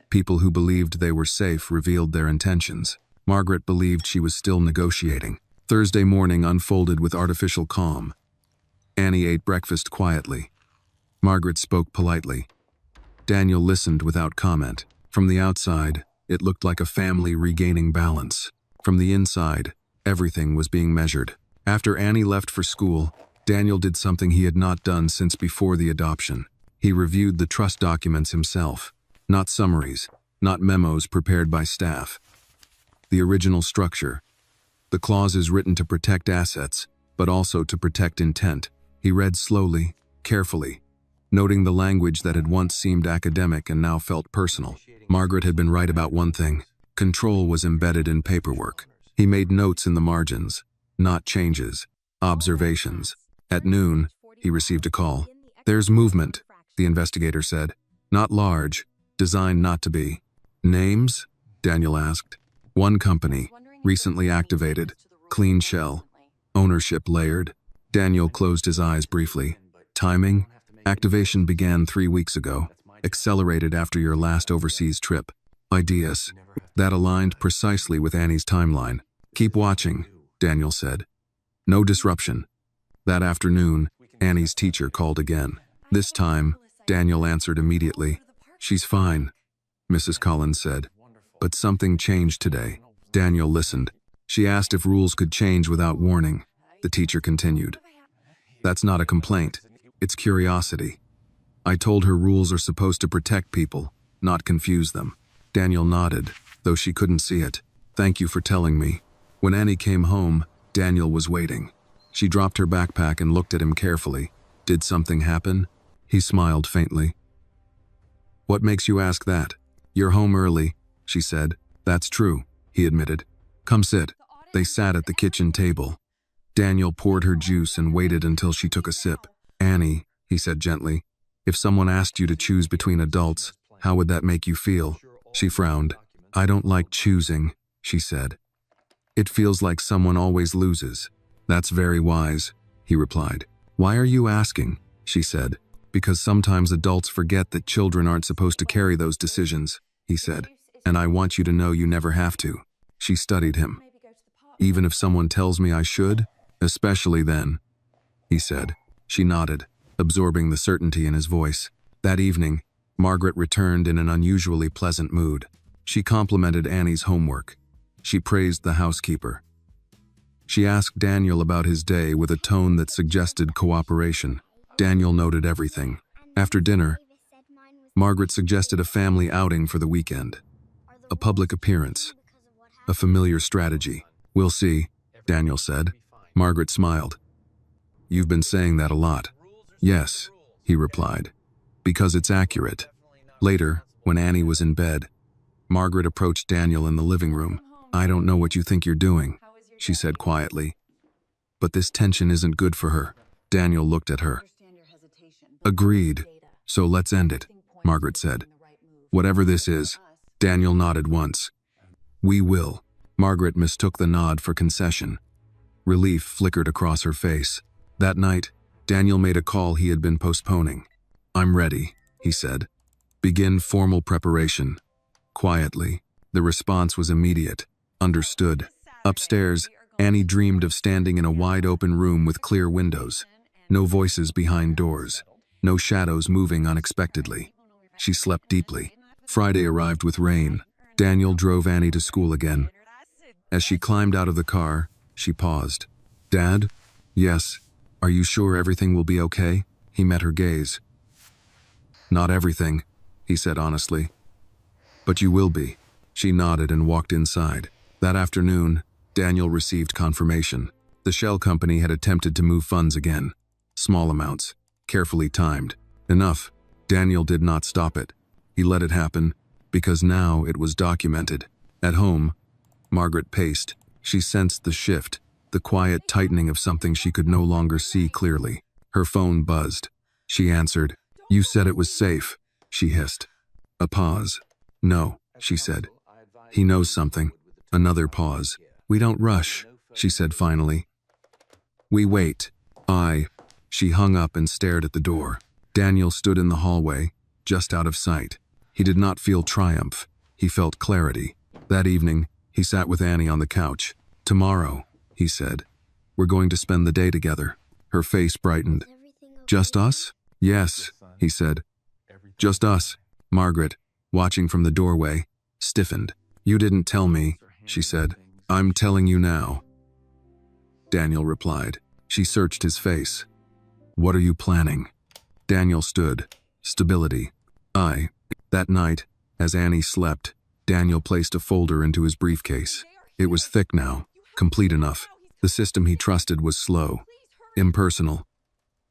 People who believed they were safe revealed their intentions. Margaret believed she was still negotiating. Thursday morning unfolded with artificial calm. Annie ate breakfast quietly. Margaret spoke politely. Daniel listened without comment. From the outside, it looked like a family regaining balance. From the inside, everything was being measured. After Annie left for school, Daniel did something he had not done since before the adoption. He reviewed the trust documents himself. Not summaries, not memos prepared by staff. The original structure. The clauses written to protect assets, but also to protect intent. He read slowly, carefully, noting the language that had once seemed academic and now felt personal. Margaret had been right about one thing. Control was embedded in paperwork. He made notes in the margins, not changes, observations. At noon, he received a call. "There's movement," the investigator said. "Not large, designed not to be." "Names?" Daniel asked. "One company, recently activated, clean shell. Ownership layered." Daniel closed his eyes briefly. "Timing? Activation began 3 weeks ago, accelerated after your last overseas trip. Ideas." That aligned precisely with Annie's timeline. "Keep watching," Daniel said. "No disruption." That afternoon, Annie's teacher called again. This time, Daniel answered immediately. "She's fine," Mrs. Collins said. "But something changed today." Daniel listened. "She asked if rules could change without warning." The teacher continued. "That's not a complaint. It's curiosity. I told her rules are supposed to protect people, not confuse them." Daniel nodded, though she couldn't see it. "Thank you for telling me." When Annie came home, Daniel was waiting. She dropped her backpack and looked at him carefully. "Did something happen?" He smiled faintly. "What makes you ask that?" "You're home early," she said. "That's true," he admitted. "Come sit." They sat at the kitchen table. Daniel poured her juice and waited until she took a sip. "Annie," he said gently, "if someone asked you to choose between adults, how would that make you feel?" She frowned. "I don't like choosing," she said. "It feels like someone always loses." "That's very wise," he replied. "Why are you asking?" she said. "Because sometimes adults forget that children aren't supposed to carry those decisions," he said. "And I want you to know you never have to." She studied him. "Even if someone tells me I should? Especially then," he said. She nodded, absorbing the certainty in his voice. That evening, Margaret returned in an unusually pleasant mood. She complimented Annie's homework. She praised the housekeeper. She asked Daniel about his day with a tone that suggested cooperation. Daniel noted everything. After dinner, Margaret suggested a family outing for the weekend. A public appearance. A familiar strategy. "We'll see," Daniel said. Margaret smiled. "You've been saying that a lot." "Yes," he replied, "because it's accurate." Later, when Annie was in bed, Margaret approached Daniel in the living room. "I don't know what you think you're doing," she said quietly. "But this tension isn't good for her." Daniel looked at her. "Agreed. So let's end it," Margaret said. "Whatever this is." Daniel nodded once. "We will." Margaret mistook the nod for concession. Relief flickered across her face. That night, Daniel made a call he had been postponing. "I'm ready," he said. "Begin formal preparation." Quietly, the response was immediate. "Understood." Upstairs, Annie dreamed of standing in a wide-open room with clear windows. No voices behind doors. No shadows moving unexpectedly. She slept deeply. Friday arrived with rain. Daniel drove Annie to school again. As she climbed out of the car, she paused. "Dad?" "Yes." "Are you sure everything will be okay?" He met her gaze. "Not everything," he said honestly. "But you will be." She nodded and walked inside. That afternoon, Daniel received confirmation. The shell company had attempted to move funds again. Small amounts, carefully timed. Enough. Daniel did not stop it. He let it happen, because now it was documented. At home, Margaret paced. She sensed the shift, the quiet tightening of something she could no longer see clearly. Her phone buzzed. She answered. "You said it was safe," she hissed. A pause. "No," she said. "He knows something." Another pause. "We don't rush," she said finally. "We wait." She hung up and stared at the door. Daniel stood in the hallway, just out of sight. He did not feel triumph. He felt clarity. That evening, he sat with Annie on the couch. "Tomorrow," he said, "we're going to spend the day together." Her face brightened. "Just us?" "Yes," he said. "Just us." Margaret, watching from the doorway, stiffened. "You didn't tell me," she said. "I'm telling you now." Daniel replied. She searched his face. What are you planning? Daniel stood. Stability. That night, as Annie slept, Daniel placed a folder into his briefcase. It was thick now, complete enough. The system he trusted was slow, impersonal,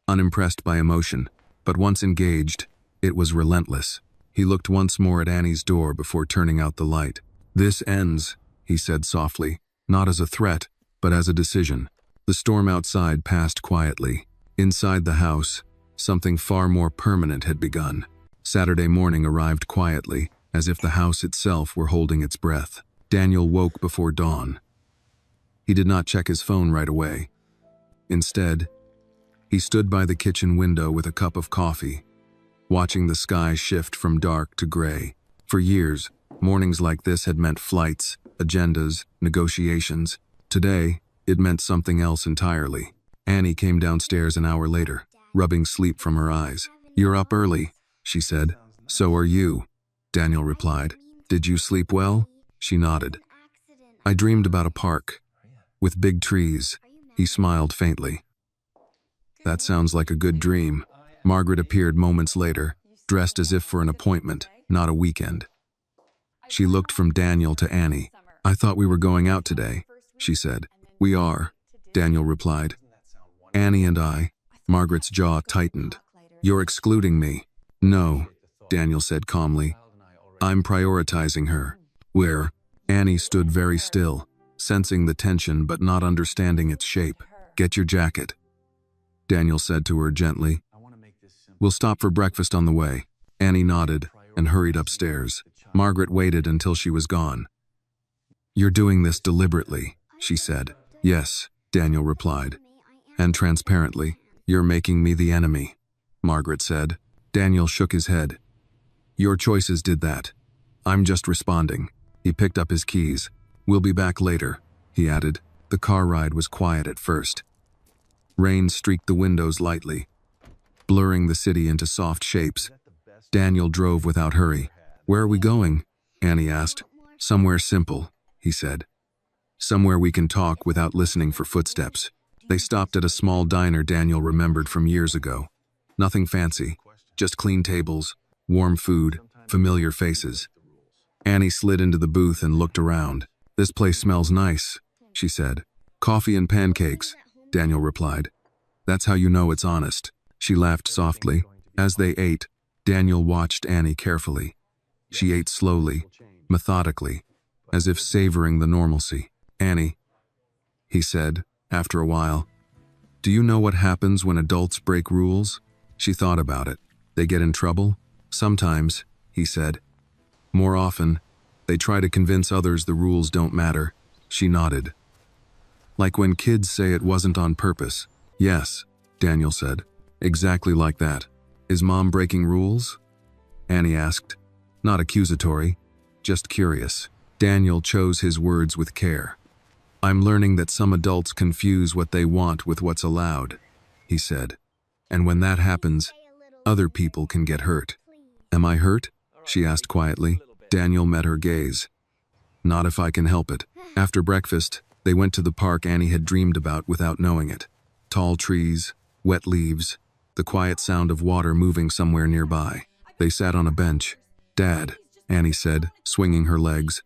unimpressed by emotion, but once engaged, it was relentless. He looked once more at Annie's door before turning out the light. This ends, he said softly, not as a threat, but as a decision. The storm outside passed quietly. Inside the house, something far more permanent had begun. Saturday morning arrived quietly, as if the house itself were holding its breath. Daniel woke before dawn. He did not check his phone right away. Instead, he stood by the kitchen window with a cup of coffee, watching the sky shift from dark to gray. For years, mornings like this had meant flights, agendas, negotiations. Today, it meant something else entirely. Annie came downstairs an hour later, rubbing sleep from her eyes. "You're up early," she said. "So are you," Daniel replied. "Did you sleep well?" She nodded. "I dreamed about a park, with big trees." He smiled faintly. "That sounds like a good dream." Margaret appeared moments later, dressed as if for an appointment, not a weekend. She looked from Daniel to Annie. "I thought we were going out today," she said. "We are," Daniel replied. "Annie and I." Margaret's jaw tightened. "You're excluding me." "No," Daniel said calmly. "I'm prioritizing her." "Where?" Annie stood very still, sensing the tension but not understanding its shape. "Get your jacket," Daniel said to her gently. "We'll stop for breakfast on the way." Annie nodded and hurried upstairs. Margaret waited until she was gone. "You're doing this deliberately," she said. "Yes," Daniel replied. "And transparently, you're making me the enemy," Margaret said. Daniel shook his head. "Your choices did that. I'm just responding." He picked up his keys. "We'll be back later," he added. The car ride was quiet at first. Rain streaked the windows lightly, blurring the city into soft shapes. Daniel drove without hurry. "Where are we going?" Annie asked. "Somewhere simple," he said. "Somewhere we can talk without listening for footsteps." They stopped at a small diner Daniel remembered from years ago. Nothing fancy, just clean tables, warm food, familiar faces. Annie slid into the booth and looked around. "This place smells nice," she said. "Coffee and pancakes," Daniel replied. "That's how you know it's honest." She laughed softly. As they ate, Daniel watched Annie carefully. She ate slowly, methodically, as if savoring the normalcy. "Annie," he said, after a while, "do you know what happens when adults break rules?" She thought about it. "They get in trouble?" "Sometimes," he said. "More often, they try to convince others the rules don't matter." She nodded. "Like when kids say it wasn't on purpose." "Yes," Daniel said. "Exactly like that." "Is Mom breaking rules?" Annie asked. Not accusatory, just curious. Daniel chose his words with care. "I'm learning that some adults confuse what they want with what's allowed," he said. "And when that happens, other people can get hurt." "Am I hurt?" she asked quietly. Daniel met her gaze. "Not if I can help it." After breakfast, they went to the park Annie had dreamed about without knowing it. Tall trees, wet leaves, the quiet sound of water moving somewhere nearby. They sat on a bench. "Dad," Annie said, swinging her legs,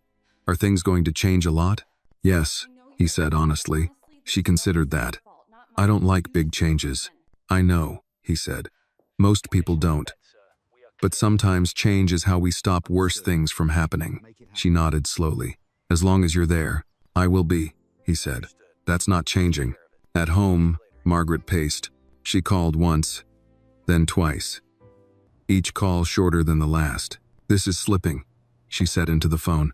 "are things going to change a lot?" "Yes," he said honestly. She considered that. "I don't like big changes." "I know," he said. "Most people don't. But sometimes change is how we stop worse things from happening." She nodded slowly. "As long as you're there, I will be," he said. "That's not changing." At home, Margaret paced. She called once, then twice. Each call shorter than the last. "This is slipping," she said into the phone.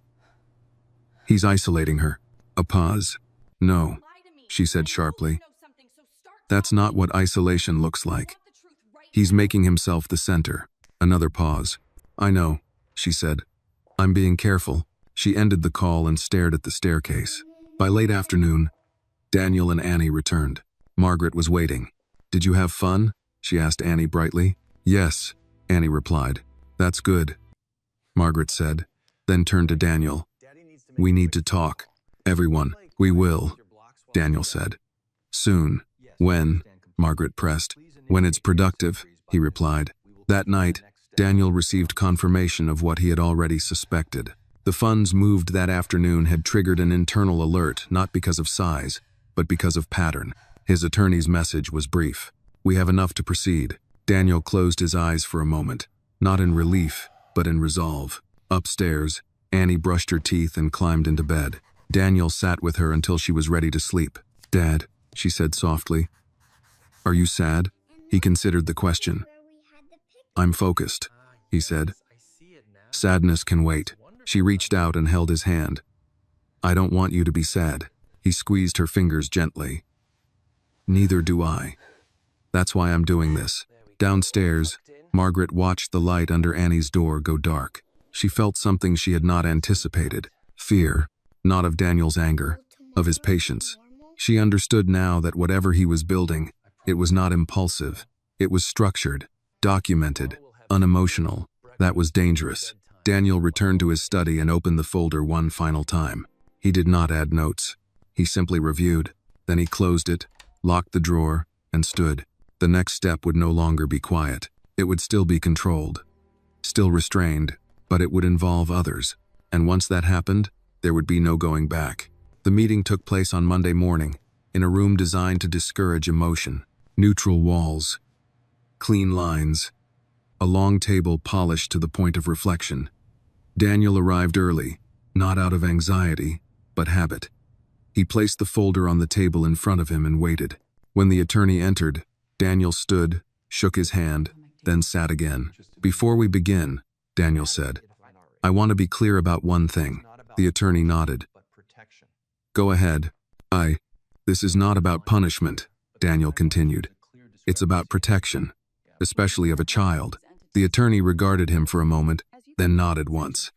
"He's isolating her." A pause. "No," she said sharply. "That's not what isolation looks like. He's making himself the center." Another pause. "I know," she said. "I'm being careful." She ended the call and stared at the staircase. By late afternoon, Daniel and Annie returned. Margaret was waiting. "Did you have fun?" she asked Annie brightly. "Yes," Annie replied. "That's good," Margaret said, then turned to Daniel. "We need to talk. Everyone." "We will," Daniel said. Soon. When? Margaret pressed. When it's productive, he replied. That night, Daniel received confirmation of what he had already suspected. The funds moved that afternoon had triggered an internal alert, not because of size, but because of pattern. His attorney's message was brief. We have enough to proceed. Daniel closed his eyes for a moment, not in relief, but in resolve. Upstairs, Annie brushed her teeth and climbed into bed. Daniel sat with her until she was ready to sleep. Dad, she said softly. Are you sad? He considered the question. I'm focused, he said. Sadness can wait. She reached out and held his hand. I don't want you to be sad. He squeezed her fingers gently. Neither do I. That's why I'm doing this. Downstairs, Margaret watched the light under Annie's door go dark. She felt something she had not anticipated. Fear, not of Daniel's anger, of his patience. She understood now that whatever he was building, it was not impulsive. It was structured, documented, unemotional. That was dangerous. Daniel returned to his study and opened the folder one final time. He did not add notes. He simply reviewed. Then he closed it, locked the drawer, and stood. The next step would no longer be quiet. It would still be controlled, still restrained, but it would involve others. And once that happened, there would be no going back. The meeting took place on Monday morning, in a room designed to discourage emotion. Neutral walls, clean lines, a long table polished to the point of reflection. Daniel arrived early, not out of anxiety, but habit. He placed the folder on the table in front of him and waited. When the attorney entered, Daniel stood, shook his hand, then sat again. Before we begin, Daniel said, I want to be clear about one thing. The attorney nodded. Go ahead. This is not about punishment, Daniel continued. It's about protection, especially of a child. The attorney regarded him for a moment, then nodded once.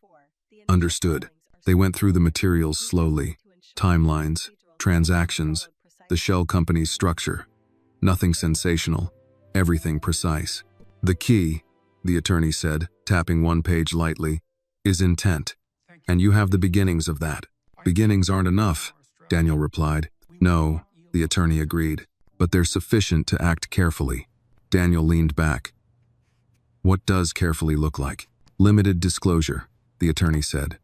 Understood. They went through the materials slowly. Timelines, transactions, the shell company's structure. Nothing sensational, everything precise. The key, the attorney said, tapping one page lightly, is intent. And you have the beginnings of that. Beginnings aren't enough, Daniel replied. No, the attorney agreed, but they're sufficient to act carefully. Daniel leaned back. What does carefully look like? Limited disclosure, the attorney said.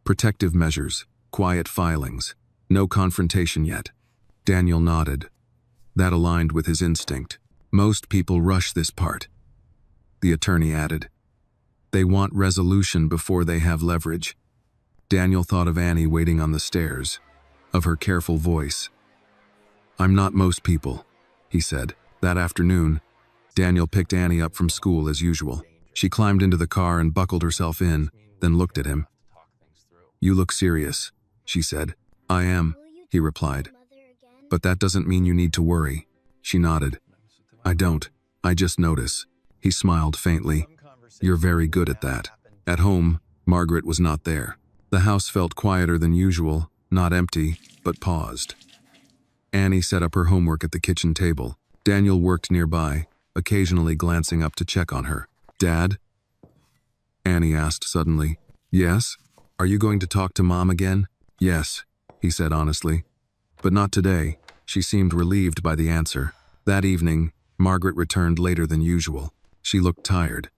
Protective measures, quiet filings, no confrontation yet. Daniel nodded. That aligned with his instinct. Most people rush this part. The attorney added. They want resolution before they have leverage. Daniel thought of Annie waiting on the stairs, of her careful voice. I'm not most people, he said. That afternoon, Daniel picked Annie up from school as usual. She climbed into the car and buckled herself in, then looked at him. You look serious, she said. I am, he replied. But that doesn't mean you need to worry. She nodded. I don't. I just notice. He smiled faintly. You're very good at that. At home, Margaret was not there. The house felt quieter than usual, not empty, but paused. Annie set up her homework at the kitchen table. Daniel worked nearby, occasionally glancing up to check on her. Dad? Annie asked suddenly. Yes? Are you going to talk to Mom again? Yes, he said honestly. But not today. She seemed relieved by the answer. That evening, Margaret returned later than usual. She looked tired.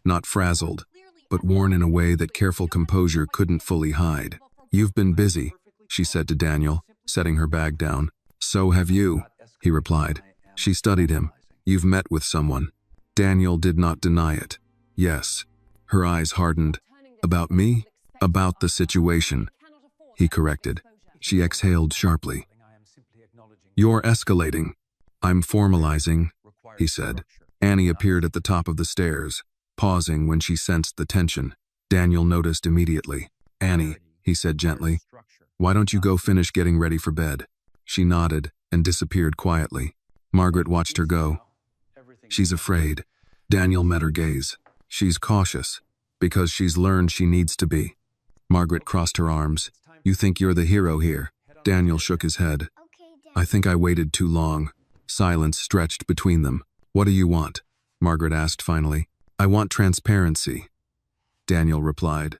Not frazzled, but worn in a way that careful composure couldn't fully hide. You've been busy, she said to Daniel, setting her bag down. So have you, he replied. She studied him. You've met with someone. Daniel did not deny it. Yes. Her eyes hardened. About me? About the situation, he corrected. She exhaled sharply. You're escalating. I'm formalizing, he said. Annie appeared at the top of the stairs, pausing when she sensed the tension. Daniel noticed immediately. Annie, he said gently, why don't you go finish getting ready for bed? She nodded and disappeared quietly. Margaret watched her go. She's afraid. Daniel met her gaze. She's cautious, because she's learned she needs to be. Margaret crossed her arms. You think you're the hero here? Daniel shook his head. I think I waited too long. Silence stretched between them. What do you want? Margaret asked finally. I want transparency, Daniel replied.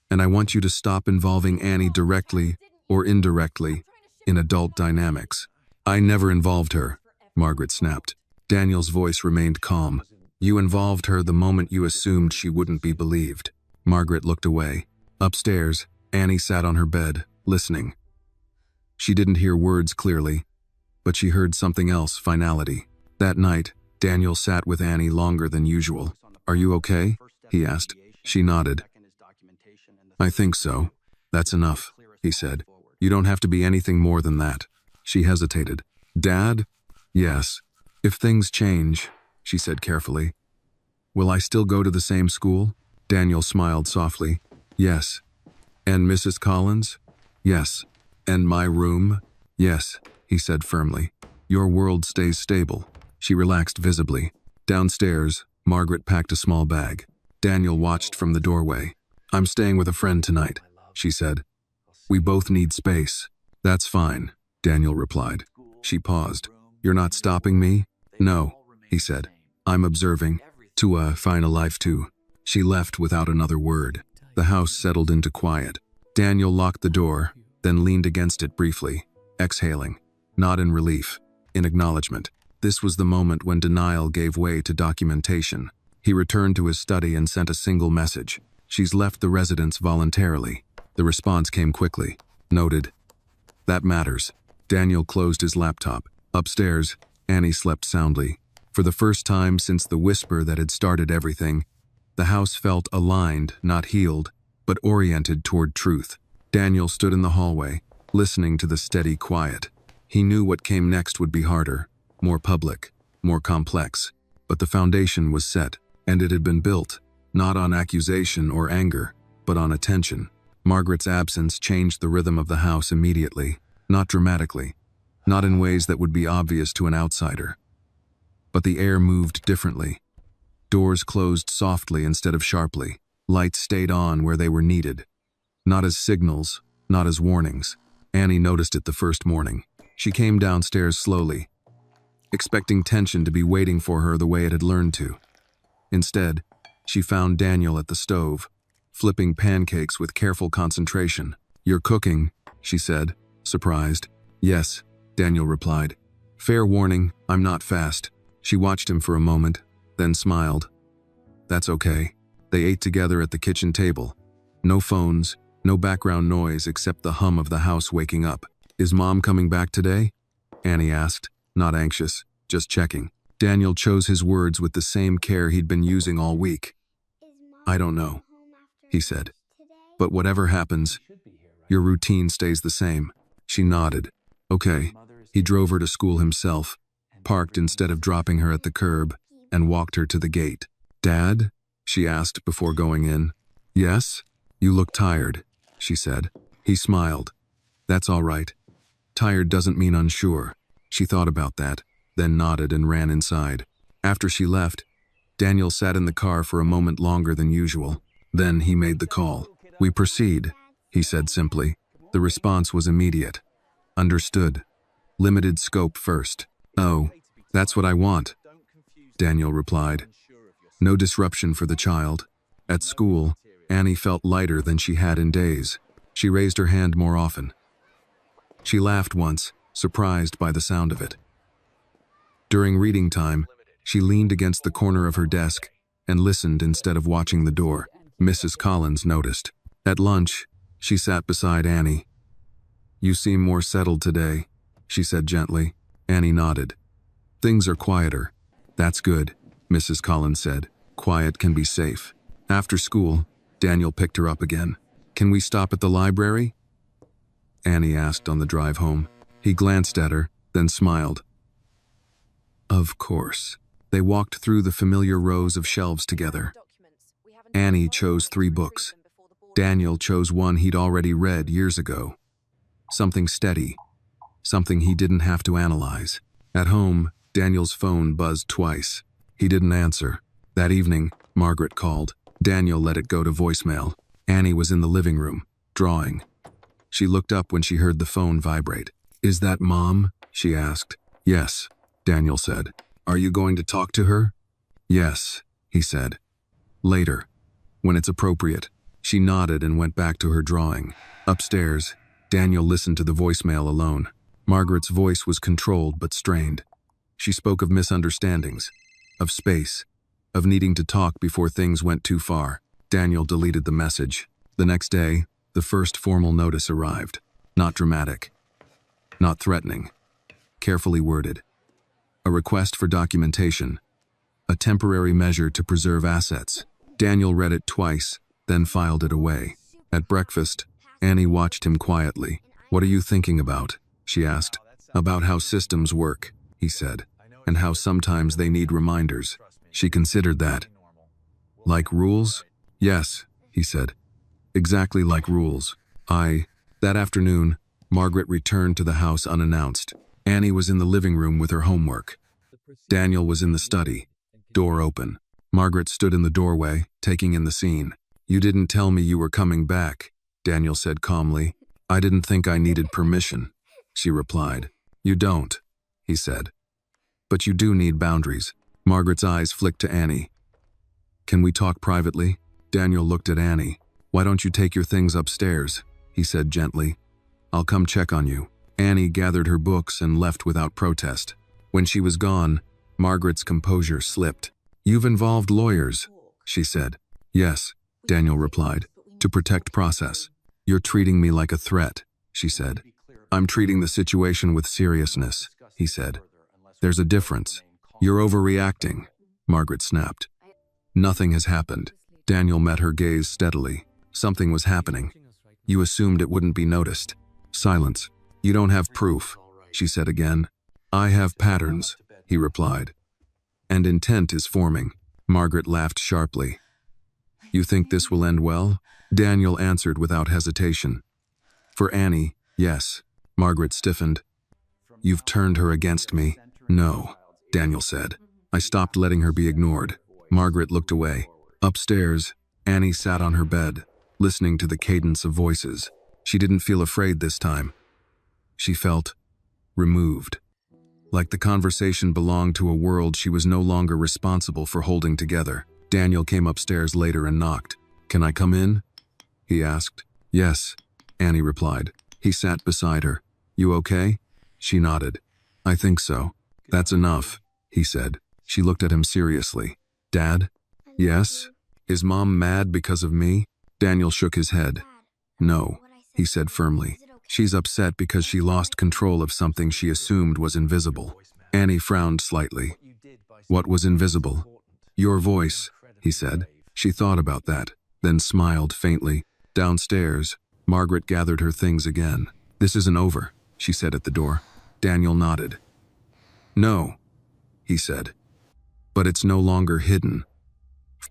And I want you to stop involving Annie directly or indirectly in adult dynamics. I never involved her, Margaret snapped. Daniel's voice remained calm. You involved her the moment you assumed she wouldn't be believed. Margaret looked away. Upstairs, Annie sat on her bed, listening. She didn't hear words clearly, but she heard something else, finality. That night, Daniel sat with Annie longer than usual. Are you okay? He asked. She nodded. I think so. That's enough, he said. You don't have to be anything more than that. She hesitated. Dad? Yes. If things change, she said carefully. Will I still go to the same school? Daniel smiled softly. Yes. And Mrs. Collins? Yes. And my room? Yes, he said firmly. Your world stays stable. She relaxed visibly. Downstairs, Margaret packed a small bag. Daniel watched from the doorway. I'm staying with a friend tonight, she said. We both need space. That's fine, Daniel replied. She paused. You're not stopping me? No, he said. I'm observing. To find a life too. She left without another word. The house settled into quiet. Daniel locked the door, then leaned against it briefly, exhaling. Not in relief, in acknowledgement. This was the moment when denial gave way to documentation. He returned to his study and sent a single message. She's left the residence voluntarily. The response came quickly. Noted. That matters. Daniel closed his laptop. Upstairs, Annie slept soundly. For the first time since the whisper that had started everything, the house felt aligned, not healed, but oriented toward truth. Daniel stood in the hallway, listening to the steady quiet. He knew what came next would be harder, more public, more complex. But the foundation was set, and it had been built, not on accusation or anger, but on attention. Margaret's absence changed the rhythm of the house immediately, not dramatically, not in ways that would be obvious to an outsider. But the air moved differently. Doors closed softly instead of sharply. Lights stayed on where they were needed. Not as signals, not as warnings. Annie noticed it the first morning. She came downstairs slowly, expecting tension to be waiting for her the way it had learned to. Instead, she found Daniel at the stove, flipping pancakes with careful concentration. You're cooking, she said, surprised. Yes, Daniel replied. Fair warning, I'm not fast. She watched him for a moment, then smiled. That's okay. They ate together at the kitchen table. No phones, no background noise except the hum of the house waking up. Is Mom coming back today? Annie asked, not anxious, just checking. Daniel chose his words with the same care he'd been using all week. I don't know, he said. But whatever happens, your routine stays the same. She nodded. Okay. He drove her to school himself, parked instead of dropping her at the curb, and walked her to the gate. Dad? She asked before going in. Yes? You look tired, she said. He smiled. That's all right. Tired doesn't mean unsure. She thought about that, then nodded and ran inside. After she left, Daniel sat in the car for a moment longer than usual. Then he made the call. We proceed, he said simply. The response was immediate. Understood. Limited scope first. Oh, that's what I want, Daniel replied. No disruption for the child. At school, Annie felt lighter than she had in days. She raised her hand more often. She laughed once, surprised by the sound of it. During reading time, she leaned against the corner of her desk and listened instead of watching the door. Mrs. Collins noticed. At lunch, she sat beside Annie. You seem more settled today, she said gently. Annie nodded. Things are quieter. That's good, Mrs. Collins said. Quiet can be safe. After school, Daniel picked her up again. Can we stop at the library? Annie asked on the drive home. He glanced at her, then smiled. Of course. They walked through the familiar rows of shelves together. Annie chose 3 books. Daniel chose one he'd already read years ago. Something steady. Something he didn't have to analyze. At home, Daniel's phone buzzed twice. He didn't answer. That evening, Margaret called. Daniel let it go to voicemail. Annie was in the living room, drawing. She looked up when she heard the phone vibrate. Is that Mom? She asked. Yes, Daniel said. Are you going to talk to her? Yes, he said. Later, when it's appropriate. She nodded and went back to her drawing. Upstairs, Daniel listened to the voicemail alone. Margaret's voice was controlled but strained. She spoke of misunderstandings, of space, of needing to talk before things went too far. Daniel deleted the message. The next day, the first formal notice arrived. Not dramatic, not threatening, carefully worded. A request for documentation, a temporary measure to preserve assets. Daniel read it twice, then filed it away. At breakfast, Annie watched him quietly. "What are you thinking about?" she asked. "About how systems work," he said, "and how sometimes they need reminders." She considered that. "Like rules?" "Yes," he said. "Exactly like rules." That afternoon, Margaret returned to the house unannounced. Annie was in the living room with her homework. Daniel was in the study, door open. Margaret stood in the doorway, taking in the scene. "You didn't tell me you were coming back," Daniel said calmly. "I didn't think I needed permission," she replied. "You don't," he said. "But you do need boundaries." Margaret's eyes flicked to Annie. "Can we talk privately?" Daniel looked at Annie. "Why don't you take your things upstairs?" he said gently. "I'll come check on you." Annie gathered her books and left without protest. When she was gone, Margaret's composure slipped. "You've involved lawyers," she said. "Yes," Daniel replied, "to protect process." "You're treating me like a threat," she said. "I'm treating the situation with seriousness," he said. "There's a difference." "You're overreacting," Margaret snapped. "Nothing has happened." Daniel met her gaze steadily. "Something was happening. You assumed it wouldn't be noticed." Silence. "You don't have proof," she said again. "I have patterns," he replied. "And intent is forming." Margaret laughed sharply. "You think this will end well?" Daniel answered without hesitation. "For Annie, yes." Margaret stiffened. "You've turned her against me." "No," Daniel said. "I stopped letting her be ignored." Margaret looked away. Upstairs, Annie sat on her bed, listening to the cadence of voices. She didn't feel afraid this time. She felt removed. Like the conversation belonged to a world she was no longer responsible for holding together. Daniel came upstairs later and knocked. "Can I come in?" he asked. "Yes," Annie replied. He sat beside her. "You okay?" She nodded. "I think so." "That's enough," he said. She looked at him seriously. "Dad?" "Yes?" "Is Mom mad because of me?" Daniel shook his head. "No," he said firmly. "She's upset because she lost control of something she assumed was invisible." Annie frowned slightly. "What was invisible?" "Your voice," he said. She thought about that, then smiled faintly. Downstairs, Margaret gathered her things again. "This isn't over," she said at the door. Daniel nodded. "No," he said. "But it's no longer hidden."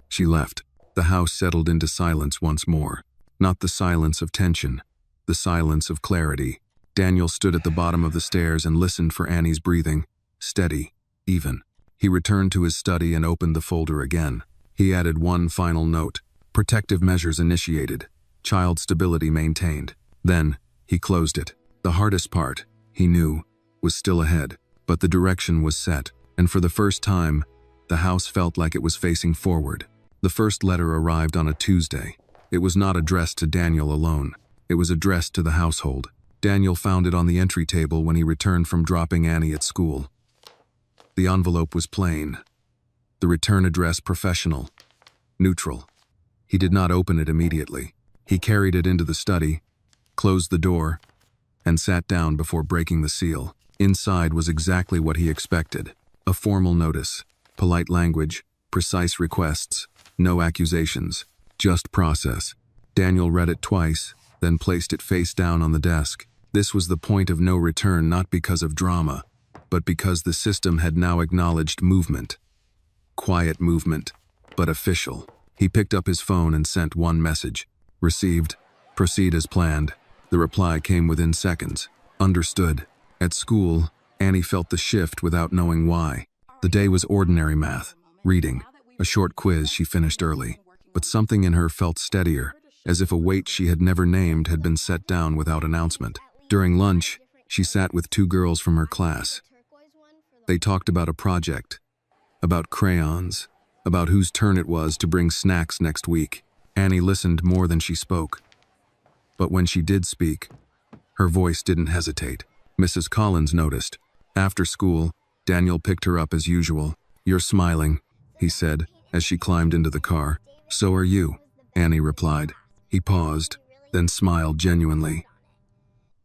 She left. The house settled into silence once more. Not the silence of tension, the silence of clarity. Daniel stood at the bottom of the stairs and listened for Annie's breathing. Steady, even. He returned to his study and opened the folder again. He added one final note. Protective measures initiated. Child stability maintained. Then, he closed it. The hardest part, he knew, was still ahead. But the direction was set, and for the first time, the house felt like it was facing forward. The first letter arrived on a Tuesday. It was not addressed to Daniel alone. It was addressed to the household. Daniel found it on the entry table when he returned from dropping Annie at school. The envelope was plain. The return address professional. Neutral. He did not open it immediately. He carried it into the study, closed the door, and sat down before breaking the seal. Inside was exactly what he expected. A formal notice, polite language, precise requests, no accusations, just process. Daniel read it twice, then placed it face down on the desk. This was the point of no return, not because of drama, but because the system had now acknowledged movement. Quiet movement, but official. He picked up his phone and sent one message. Received. Proceed as planned. The reply came within seconds. Understood. At school, Annie felt the shift without knowing why. The day was ordinary math, reading, a short quiz she finished early. But something in her felt steadier, as if a weight she had never named had been set down without announcement. During lunch, she sat with two girls from her class. They talked about a project, about crayons, about whose turn it was to bring snacks next week. Annie listened more than she spoke. But when she did speak, her voice didn't hesitate. Mrs. Collins noticed. After school, Daniel picked her up as usual. "You're smiling," he said, as she climbed into the car. "So are you," Annie replied. He paused, then smiled genuinely.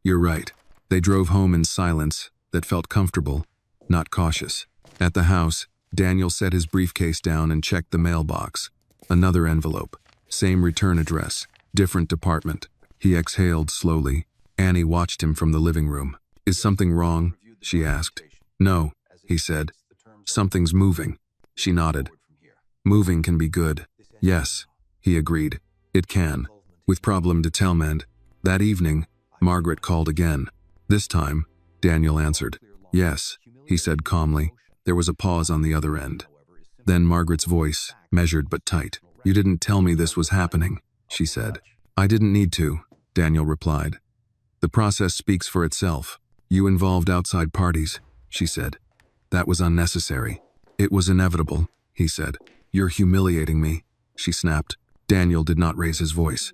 "You're right." They drove home in silence that felt comfortable, not cautious. At the house, Daniel set his briefcase down and checked the mailbox. Another envelope. Same return address, different department. He exhaled slowly. Annie watched him from the living room. "Is something wrong?" she asked. "No," he said. "Something's moving." She nodded. "Moving can be good." "Yes," he agreed. "It can." With problem détachement. That evening, Margaret called again. This time, Daniel answered. "Yes," he said calmly. There was a pause on the other end. Then Margaret's voice, measured but tight. "You didn't tell me this was happening," she said. "I didn't need to," Daniel replied. "The process speaks for itself. You involved outside parties," she said. "That was unnecessary." "It was inevitable," he said. "You're humiliating me," she snapped. Daniel did not raise his voice.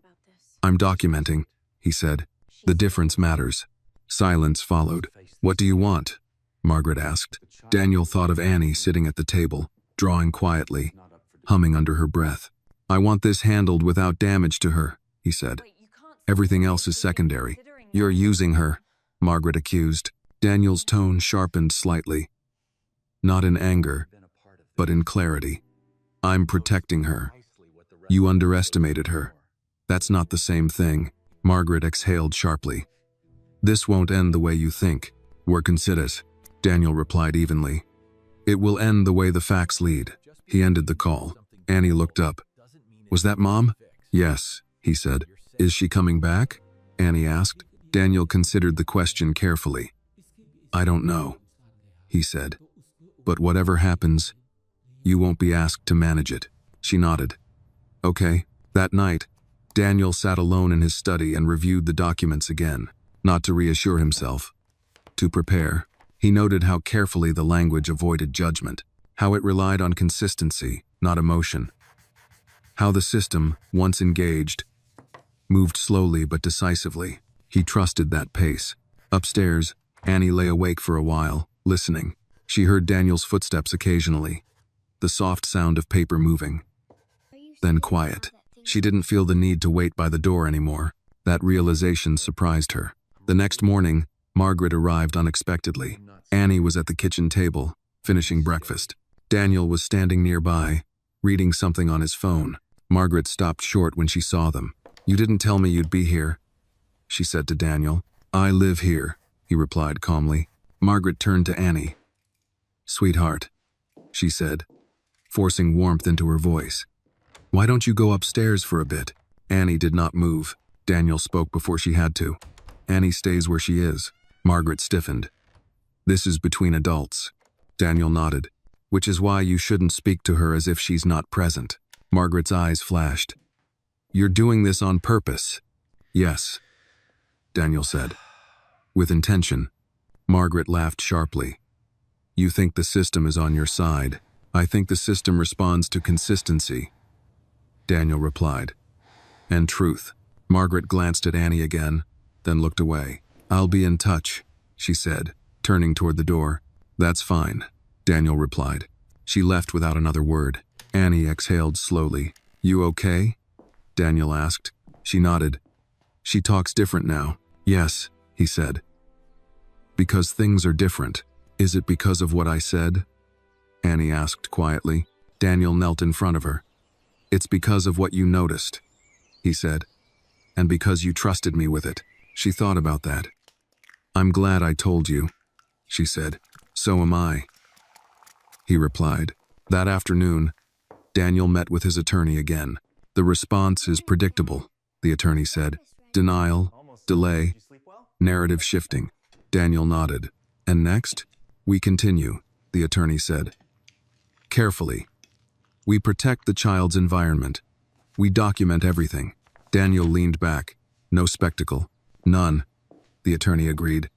"I'm documenting," he said. "The difference matters." Silence followed. "What do you want?" Margaret asked. Daniel thought of Annie sitting at the table, drawing quietly, humming under her breath. "I want this handled without damage to her," he said. "Everything else is secondary." "You're using her," Margaret accused. Daniel's tone sharpened slightly. Not in anger, but in clarity. "I'm protecting her. You underestimated her." "That's not the same thing," Margaret exhaled sharply. "This won't end the way you think. We're considerate," Daniel replied evenly. "It will end the way the facts lead." He ended the call. Annie looked up. "Was that Mom?" "Yes," he said. "Is she coming back?" Annie asked. Daniel considered the question carefully. "I don't know," he said. "But whatever happens, you won't be asked to manage it." She nodded. "Okay." That night, Daniel sat alone in his study and reviewed the documents again, not to reassure himself, to prepare. He noted how carefully the language avoided judgment, how it relied on consistency, not emotion. How the system, once engaged, moved slowly but decisively. He trusted that pace. Upstairs, Annie lay awake for a while, listening. She heard Daniel's footsteps occasionally, the soft sound of paper moving. Then quiet. She didn't feel the need to wait by the door anymore. That realization surprised her. The next morning, Margaret arrived unexpectedly. Annie was at the kitchen table, finishing breakfast. Daniel was standing nearby, reading something on his phone. Margaret stopped short when she saw them. "You didn't tell me you'd be here," she said to Daniel. "I live here," he replied calmly. Margaret turned to Annie. "Sweetheart," she said, forcing warmth into her voice. "Why don't you go upstairs for a bit?" Annie did not move. Daniel spoke before she had to. "Annie stays where she is." Margaret stiffened. "This is between adults." Daniel nodded. "Which is why you shouldn't speak to her as if she's not present." Margaret's eyes flashed. "You're doing this on purpose." "Yes," Daniel said. With intention. Margaret laughed sharply. "You think the system is on your side. I think the system responds to consistency," Daniel replied. "And truth." Margaret glanced at Annie again, then looked away. "I'll be in touch," she said, turning toward the door. "That's fine," Daniel replied. She left without another word. Annie exhaled slowly. "You okay?" Daniel asked. She nodded. "She talks different now." "Yes," he said. "Because things are different." "Is it because of what I said?" Annie asked quietly. Daniel knelt in front of her. "It's because of what you noticed," he said. "And because you trusted me with it." She thought about that. "I'm glad I told you," she said. "So am I," he replied. That afternoon, Daniel met with his attorney again. "The response is predictable," the attorney said. "Denial, delay, narrative shifting." Daniel nodded. "And next?" "We continue," the attorney said. "Carefully. We protect the child's environment. We document everything." Daniel leaned back. "No spectacle." "None," the attorney agreed.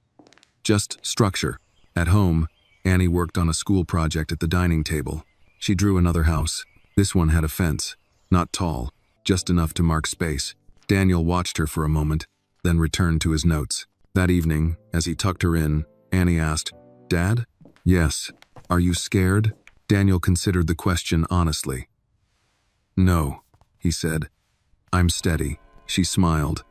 "Just structure." At home, Annie worked on a school project at the dining table. She drew another house. This one had a fence. Not tall, just enough to mark space. Daniel watched her for a moment, then returned to his notes. That evening, as he tucked her in, Annie asked, "Dad?" "Yes. Are you scared?" Daniel considered the question honestly. "No," he said. "I'm steady." She smiled.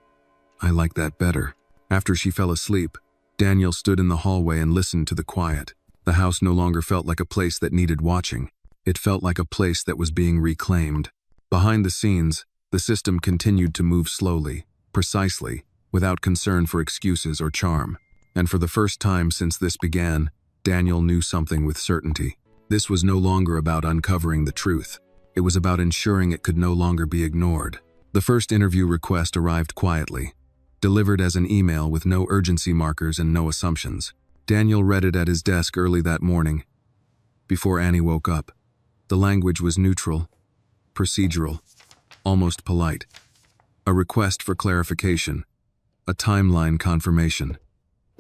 "I like that better." After she fell asleep, Daniel stood in the hallway and listened to the quiet. The house no longer felt like a place that needed watching. It felt like a place that was being reclaimed. Behind the scenes, the system continued to move slowly, precisely, without concern for excuses or charm. And for the first time since this began, Daniel knew something with certainty. This was no longer about uncovering the truth. It was about ensuring it could no longer be ignored. The first interview request arrived quietly, delivered as an email with no urgency markers and no assumptions. Daniel read it at his desk early that morning, before Annie woke up. The language was neutral, procedural, almost polite. A request for clarification, a timeline confirmation.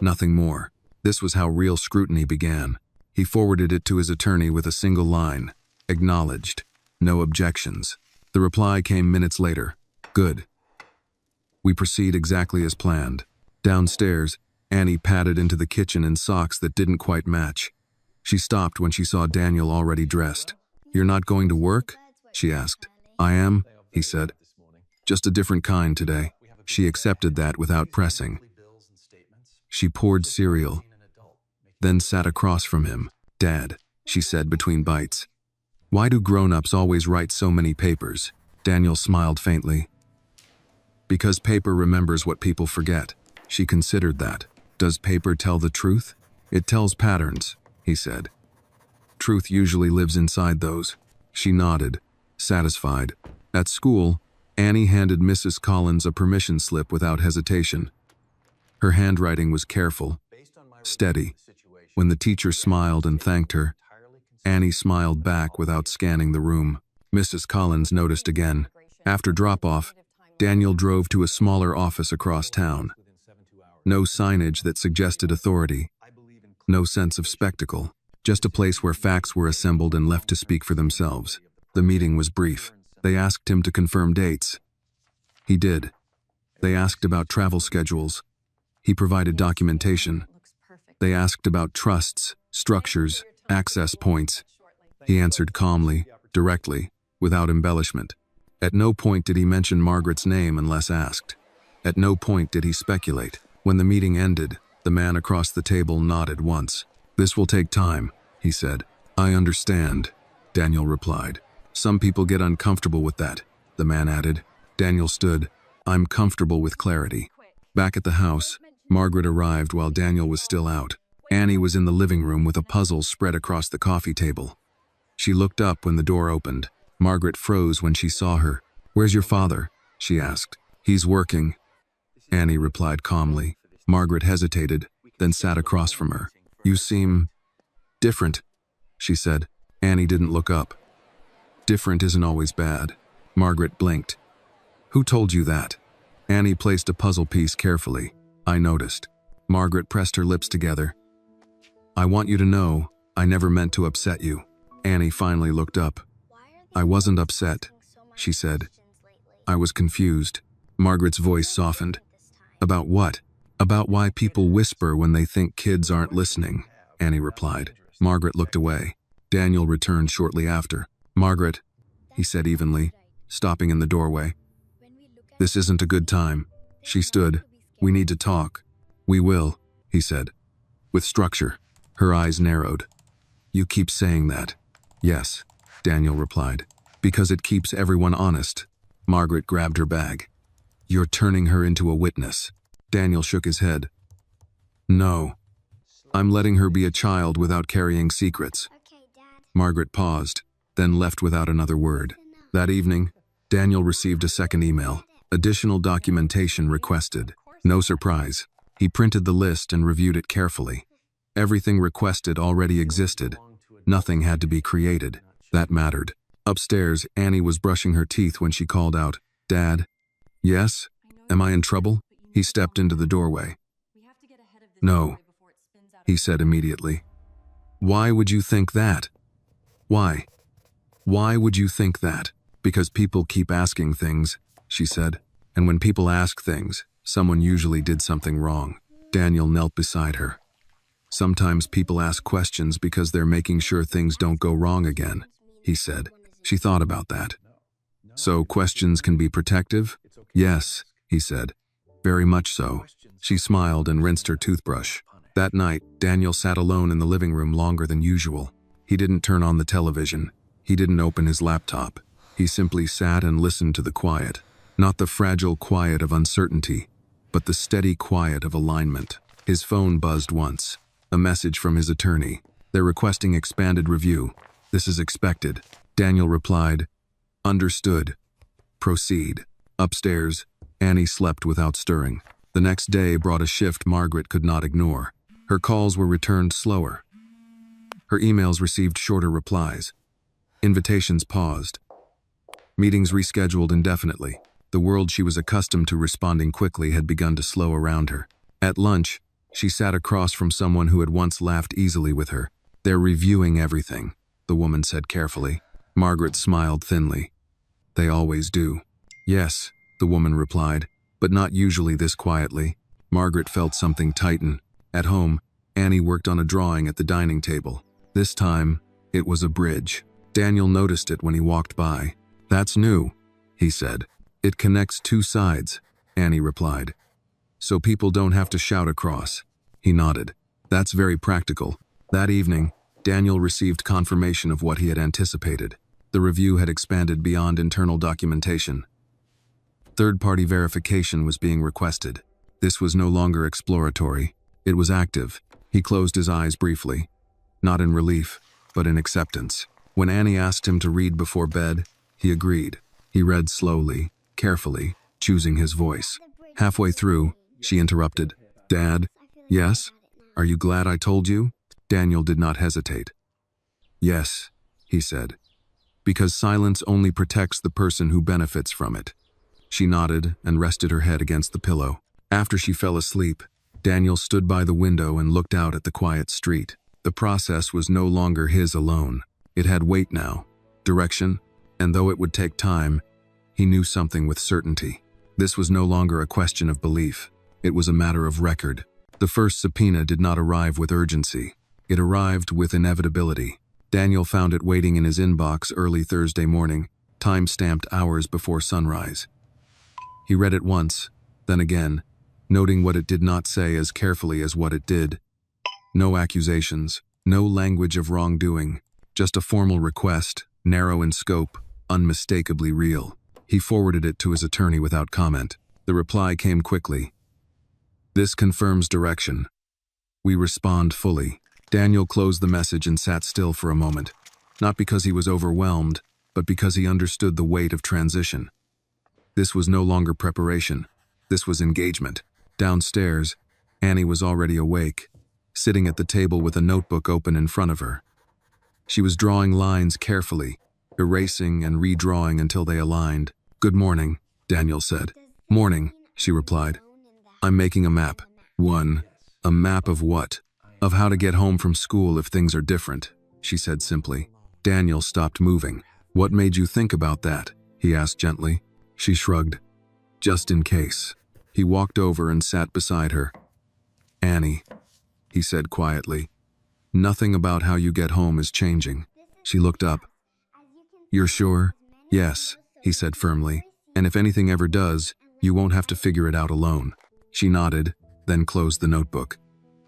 Nothing more. This was how real scrutiny began. He forwarded it to his attorney with a single line, "Acknowledged. No objections." The reply came minutes later. "Good. We proceed exactly as planned." Downstairs, Annie padded into the kitchen in socks that didn't quite match. She stopped when she saw Daniel already dressed. "You're not going to work?" she asked. "I am," he said. "Just a different kind today." She accepted that without pressing. She poured cereal, then sat across from him. "Dad," she said between bites. "Why do grown-ups always write so many papers?" Daniel smiled faintly. "Because paper remembers what people forget." She considered that. "Does paper tell the truth?" "It tells patterns," he said. "Truth usually lives inside those." She nodded, satisfied. At school, Annie handed Mrs. Collins a permission slip without hesitation. Her handwriting was careful, steady. When the teacher smiled and thanked her, Annie smiled back without scanning the room. Mrs. Collins noticed again. After drop-off, Daniel drove to a smaller office across town. No signage that suggested authority. No sense of spectacle. Just a place where facts were assembled and left to speak for themselves. The meeting was brief. They asked him to confirm dates. He did. They asked about travel schedules. He provided documentation. They asked about trusts, structures, access points. He answered calmly, directly, without embellishment. At no point did he mention Margaret's name unless asked. At no point did he speculate. When the meeting ended, the man across the table nodded once. "This will take time," he said. "I understand," Daniel replied. "Some people get uncomfortable with that," the man added. Daniel stood. "I'm comfortable with clarity." Back at the house, Margaret arrived while Daniel was still out. Annie was in the living room with a puzzle spread across the coffee table. She looked up when the door opened. Margaret froze when she saw her. "Where's your father?" she asked. "He's working," Annie replied calmly. Margaret hesitated, then sat across from her. "You seem different," she said. Annie didn't look up. "Different isn't always bad." Margaret blinked. "Who told you that?" Annie placed a puzzle piece carefully. "I noticed." Margaret pressed her lips together. "I want you to know, I never meant to upset you." Annie finally looked up. "I wasn't upset," she said. "I was confused." Margaret's voice softened. "About what?" "About why people whisper when they think kids aren't listening," Annie replied. Margaret looked away. Daniel returned shortly after. "Margaret," he said evenly, stopping in the doorway. "This isn't a good time." She stood. "We need to talk." "We will," he said, with structure. Her eyes narrowed. "You keep saying that." "Yes," Daniel replied, "because it keeps everyone honest." Margaret grabbed her bag. "You're turning her into a witness." Daniel shook his head. "No. I'm letting her be a child without carrying secrets." Margaret paused, then left without another word. That evening, Daniel received a second email. Additional documentation requested. No surprise. He printed the list and reviewed it carefully. Everything requested already existed. Nothing had to be created. That mattered. Upstairs, Annie was brushing her teeth when she called out, "Dad?" "Yes? Am I in trouble?" He stepped into the doorway. "No," he said immediately. "Why would you think that?" "Why? Why would you think that?" "Because people keep asking things," she said. "And when people ask things, someone usually did something wrong." Daniel knelt beside her. Sometimes people ask questions because they're making sure things don't go wrong again, he said. She thought about that. So questions can be protective? Yes, he said. Very much so. She smiled and rinsed her toothbrush. That night, Daniel sat alone in the living room longer than usual. He didn't turn on the television. He didn't open his laptop. He simply sat and listened to the quiet. Not the fragile quiet of uncertainty, but the steady quiet of alignment. His phone buzzed once. A message from his attorney. They're requesting expanded review. This is expected. Daniel replied, "Understood. Proceed." Upstairs, Annie slept without stirring. The next day brought a shift Margaret could not ignore. Her calls were returned slower. Her emails received shorter replies. Invitations paused. Meetings rescheduled indefinitely. The world she was accustomed to responding quickly had begun to slow around her. At lunch, she sat across from someone who had once laughed easily with her. "They're reviewing everything," the woman said carefully. Margaret smiled thinly. "They always do." "Yes," the woman replied, but not usually this quietly. Margaret felt something tighten. At home, Annie worked on a drawing at the dining table. This time, it was a bridge. Daniel noticed it when he walked by. "That's new," he said. "It connects two sides," Annie replied. "So people don't have to shout across." He nodded. "That's very practical." That evening, Daniel received confirmation of what he had anticipated. The review had expanded beyond internal documentation. Third-party verification was being requested. This was no longer exploratory. It was active. He closed his eyes briefly, not in relief, but in acceptance. When Annie asked him to read before bed, he agreed. He read slowly, carefully, choosing his voice. Halfway through, she interrupted. "Dad?" "Yes? Are you glad I told you?" Daniel did not hesitate. "Yes," he said, "because silence only protects the person who benefits from it." She nodded and rested her head against the pillow. After she fell asleep, Daniel stood by the window and looked out at the quiet street. The process was no longer his alone. It had weight now, direction, and though it would take time, he knew something with certainty. This was no longer a question of belief. It was a matter of record. The first subpoena did not arrive with urgency. It arrived with inevitability. Daniel found it waiting in his inbox early Thursday morning, time-stamped hours before sunrise. He read it once, then again, noting what it did not say as carefully as what it did. No accusations, no language of wrongdoing, just a formal request, narrow in scope, unmistakably real. He forwarded it to his attorney without comment. The reply came quickly. "This confirms direction. We respond fully." Daniel closed the message and sat still for a moment, not because he was overwhelmed, but because he understood the weight of transition. This was no longer preparation. This was engagement. Downstairs, Annie was already awake, sitting at the table with a notebook open in front of her. She was drawing lines carefully, erasing and redrawing until they aligned. "Good morning," Daniel said. "Morning," she replied. "I'm making a map." A map of what?" "Of how to get home from school if things are different," she said simply. Daniel stopped moving. "What made you think about that?" he asked gently. She shrugged. "Just in case." He walked over and sat beside her. "Annie," he said quietly, "nothing about how you get home is changing." She looked up. "You're sure?" "Yes," he said firmly. "And if anything ever does, you won't have to figure it out alone." She nodded, then closed the notebook.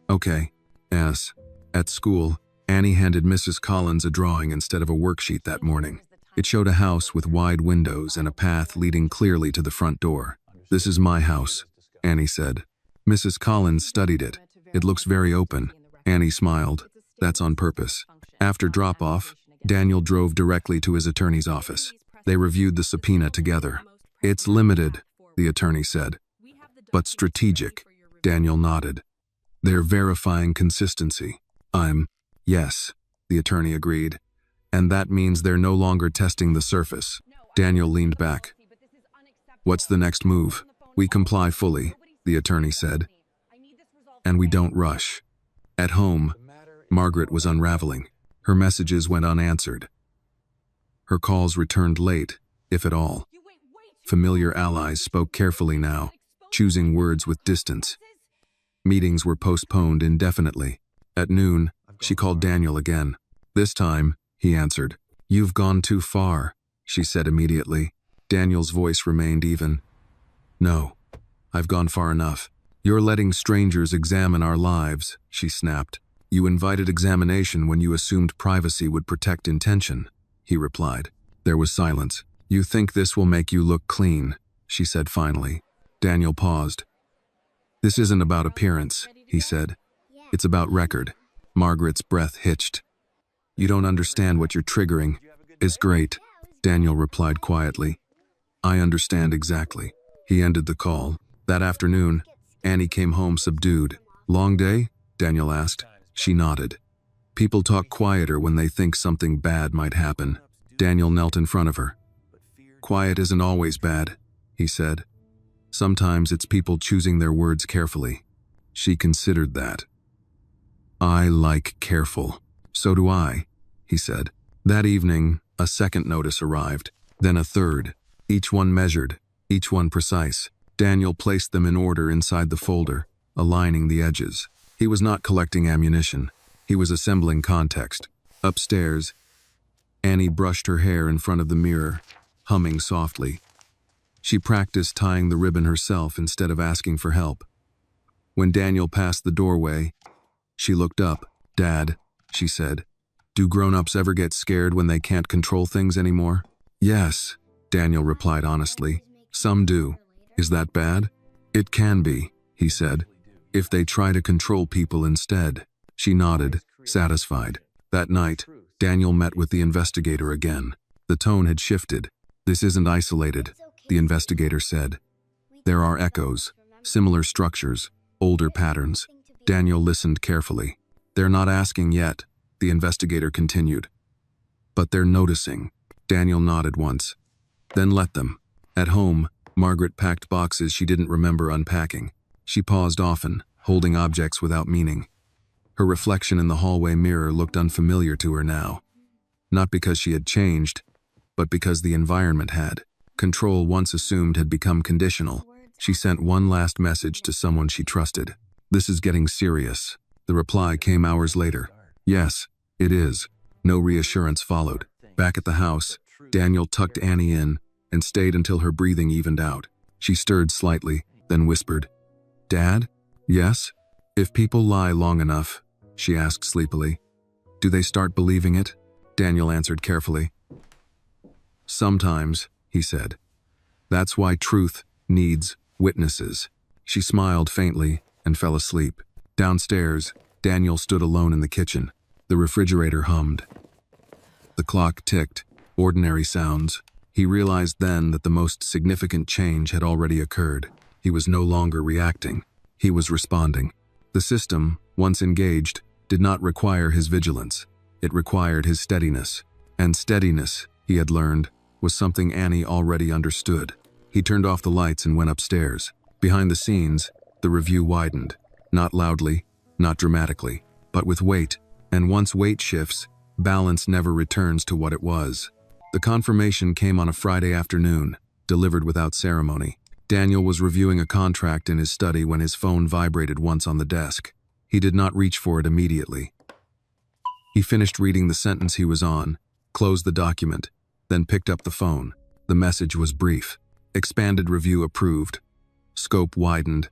"Okay." "Yes." At school, Annie handed Mrs. Collins a drawing instead of a worksheet that morning. It showed a house with wide windows and a path leading clearly to the front door. "This is my house," Annie said. Mrs. Collins studied it. "It looks very open." Annie smiled. "That's on purpose." After drop-off, Daniel drove directly to his attorney's office. They reviewed the subpoena together. "It's limited," the attorney said. "But strategic," Daniel nodded. "They're verifying consistency." Yes," the attorney agreed. "And that means they're no longer testing the surface." Daniel leaned back. "What's the next move?" "We comply fully," the attorney said. "And we don't rush." At home, Margaret was unraveling. Her messages went unanswered. Her calls returned late, if at all. Familiar allies spoke carefully now, choosing words with distance. Meetings were postponed indefinitely. At noon, she called Daniel again. This time, he answered. "You've gone too far," she said immediately. Daniel's voice remained even. "No, I've gone far enough. You're letting strangers examine our lives," she snapped. "You invited examination when you assumed privacy would protect intention," he replied. There was silence. "You think this will make you look clean," she said finally. Daniel paused. "This isn't about appearance," he said. "It's about record." Margaret's breath hitched. "You don't understand what you're triggering." "Is great," Daniel replied quietly. "I understand exactly." He ended the call. That afternoon, Annie came home subdued. "Long day?" Daniel asked. She nodded. "People talk quieter when they think something bad might happen." Daniel knelt in front of her. "Quiet isn't always bad," he said. "Sometimes it's people choosing their words carefully." She considered that. "I like careful." "So do I," he said. That evening, a second notice arrived, then a third, each one measured, each one precise. Daniel placed them in order inside the folder, aligning the edges. He was not collecting ammunition. He was assembling context. Upstairs, Annie brushed her hair in front of the mirror, humming softly. She practiced tying the ribbon herself instead of asking for help. When Daniel passed the doorway, she looked up. "Dad," she said, "do grown-ups ever get scared when they can't control things anymore?" "Yes," Daniel replied honestly. "Some do." "Is that bad?" "It can be," he said, "if they try to control people instead." She nodded, satisfied. That night, Daniel met with the investigator again. The tone had shifted. "This isn't isolated," the investigator said. "There are echoes, similar structures, older patterns." Daniel listened carefully. "They're not asking yet," the investigator continued. "But they're noticing." Daniel nodded once. "Then let them." At home, Margaret packed boxes she didn't remember unpacking. She paused often, holding objects without meaning. Her reflection in the hallway mirror looked unfamiliar to her now. Not because she had changed, but because the environment had. Control once assumed had become conditional. She sent one last message to someone she trusted. "This is getting serious." The reply came hours later. "Yes, it is." No reassurance followed. Back at the house, Daniel tucked Annie in and stayed until her breathing evened out. She stirred slightly, then whispered, "Dad?" "Yes?" "If people lie long enough," she asked sleepily, "do they start believing it?" Daniel answered carefully. "Sometimes," he said. "That's why truth needs witnesses." She smiled faintly and fell asleep. Downstairs, Daniel stood alone in the kitchen. The refrigerator hummed. The clock ticked, ordinary sounds. He realized then that the most significant change had already occurred. He was no longer reacting. He was responding. The system, once engaged, did not require his vigilance. It required his steadiness. And steadiness, he had learned, was something Annie already understood. He turned off the lights and went upstairs. Behind the scenes, the review widened. Not loudly, not dramatically, but with weight. And once weight shifts, balance never returns to what it was. The confirmation came on a Friday afternoon, delivered without ceremony. Daniel was reviewing a contract in his study when his phone vibrated once on the desk. He did not reach for it immediately. He finished reading the sentence he was on, closed the document, then picked up the phone. The message was brief. "Expanded review approved. Scope widened.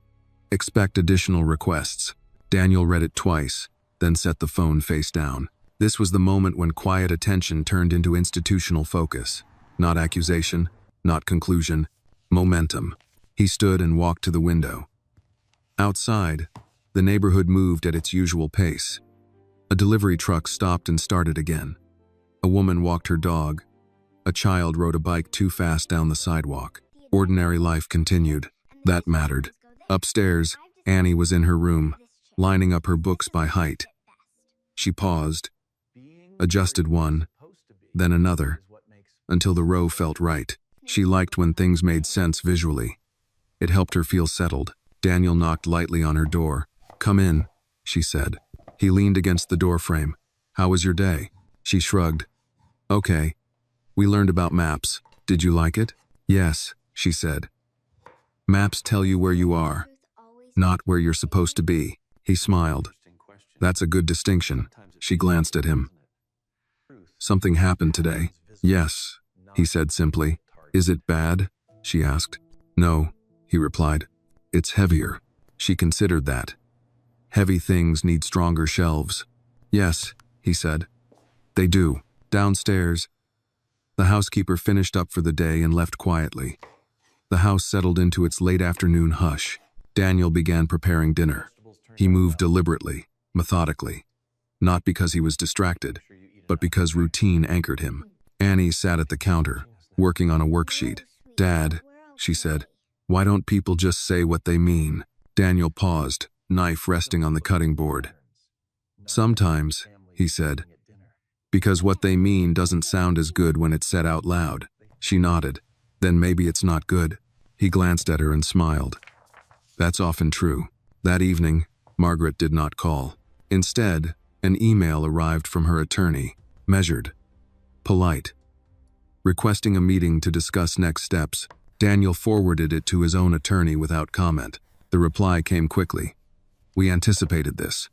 Expect additional requests." Daniel read it twice, then set the phone face down. This was the moment when quiet attention turned into institutional focus. Not accusation, not conclusion, momentum. He stood and walked to the window. Outside, the neighborhood moved at its usual pace. A delivery truck stopped and started again. A woman walked her dog. A child rode a bike too fast down the sidewalk. Ordinary life continued. That mattered. Upstairs, Annie was in her room, lining up her books by height. She paused, adjusted one, then another, until the row felt right. She liked when things made sense visually. It helped her feel settled. Daniel knocked lightly on her door. "Come in," she said. He leaned against the doorframe. "How was your day?" She shrugged. "Okay. We learned about maps. Did you like it?" "Yes," she said. "Maps tell you where you are. Not where you're supposed to be. He smiled. That's a good distinction. She glanced at him. Something happened today. Yes, he said simply. Is it bad? She asked. No, he replied. It's heavier. She considered that. Heavy things need stronger shelves. Yes, he said. They do. Downstairs. The housekeeper finished up for the day and left quietly. The house settled into its late afternoon hush. Daniel began preparing dinner. He moved deliberately, methodically. Not because he was distracted, but because routine anchored him. Annie sat at the counter, working on a worksheet. Dad, she said, why don't people just say what they mean? Daniel paused, knife resting on the cutting board. Sometimes, he said, because what they mean doesn't sound as good when it's said out loud. She nodded. Then maybe it's not good. He glanced at her and smiled. That's often true. That evening, Margaret did not call. Instead, an email arrived from her attorney, measured, polite. Requesting a meeting to discuss next steps, Daniel forwarded it to his own attorney without comment. The reply came quickly. We anticipated this.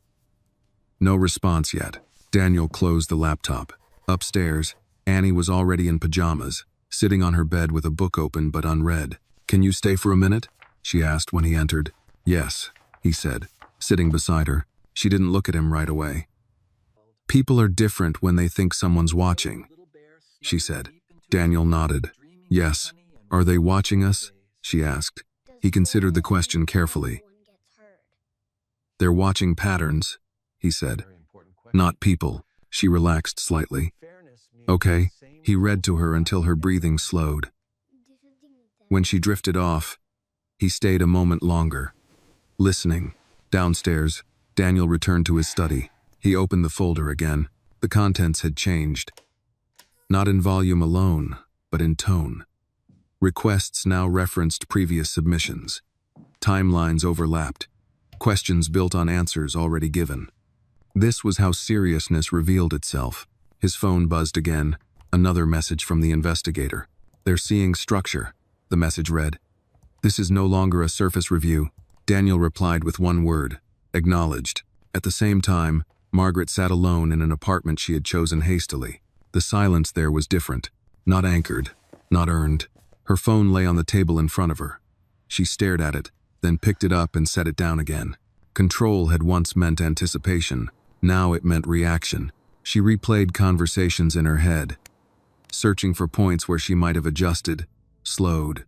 No response yet. Daniel closed the laptop. Upstairs, Annie was already in pajamas, sitting on her bed with a book open but unread. Can you stay for a minute? She asked when he entered. Yes, he said, sitting beside her. She didn't look at him right away. People are different when they think someone's watching, she said. Daniel nodded. Yes. Are they watching us? She asked. He considered the question carefully. They're watching patterns, he said. Not people. She relaxed slightly. Okay, he read to her until her breathing slowed. When she drifted off, he stayed a moment longer, listening. Downstairs, Daniel returned to his study. He opened the folder again. The contents had changed. Not in volume alone, but in tone. Requests now referenced previous submissions. Timelines overlapped. Questions built on answers already given. This was how seriousness revealed itself. His phone buzzed again. Another message from the investigator. They're seeing structure, the message read. This is no longer a surface review. Daniel replied with one word, acknowledged. At the same time, Margaret sat alone in an apartment she had chosen hastily. The silence there was different, not anchored, not earned. Her phone lay on the table in front of her. She stared at it, then picked it up and set it down again. Control had once meant anticipation. Now it meant reaction. She replayed conversations in her head, searching for points where she might have adjusted, slowed,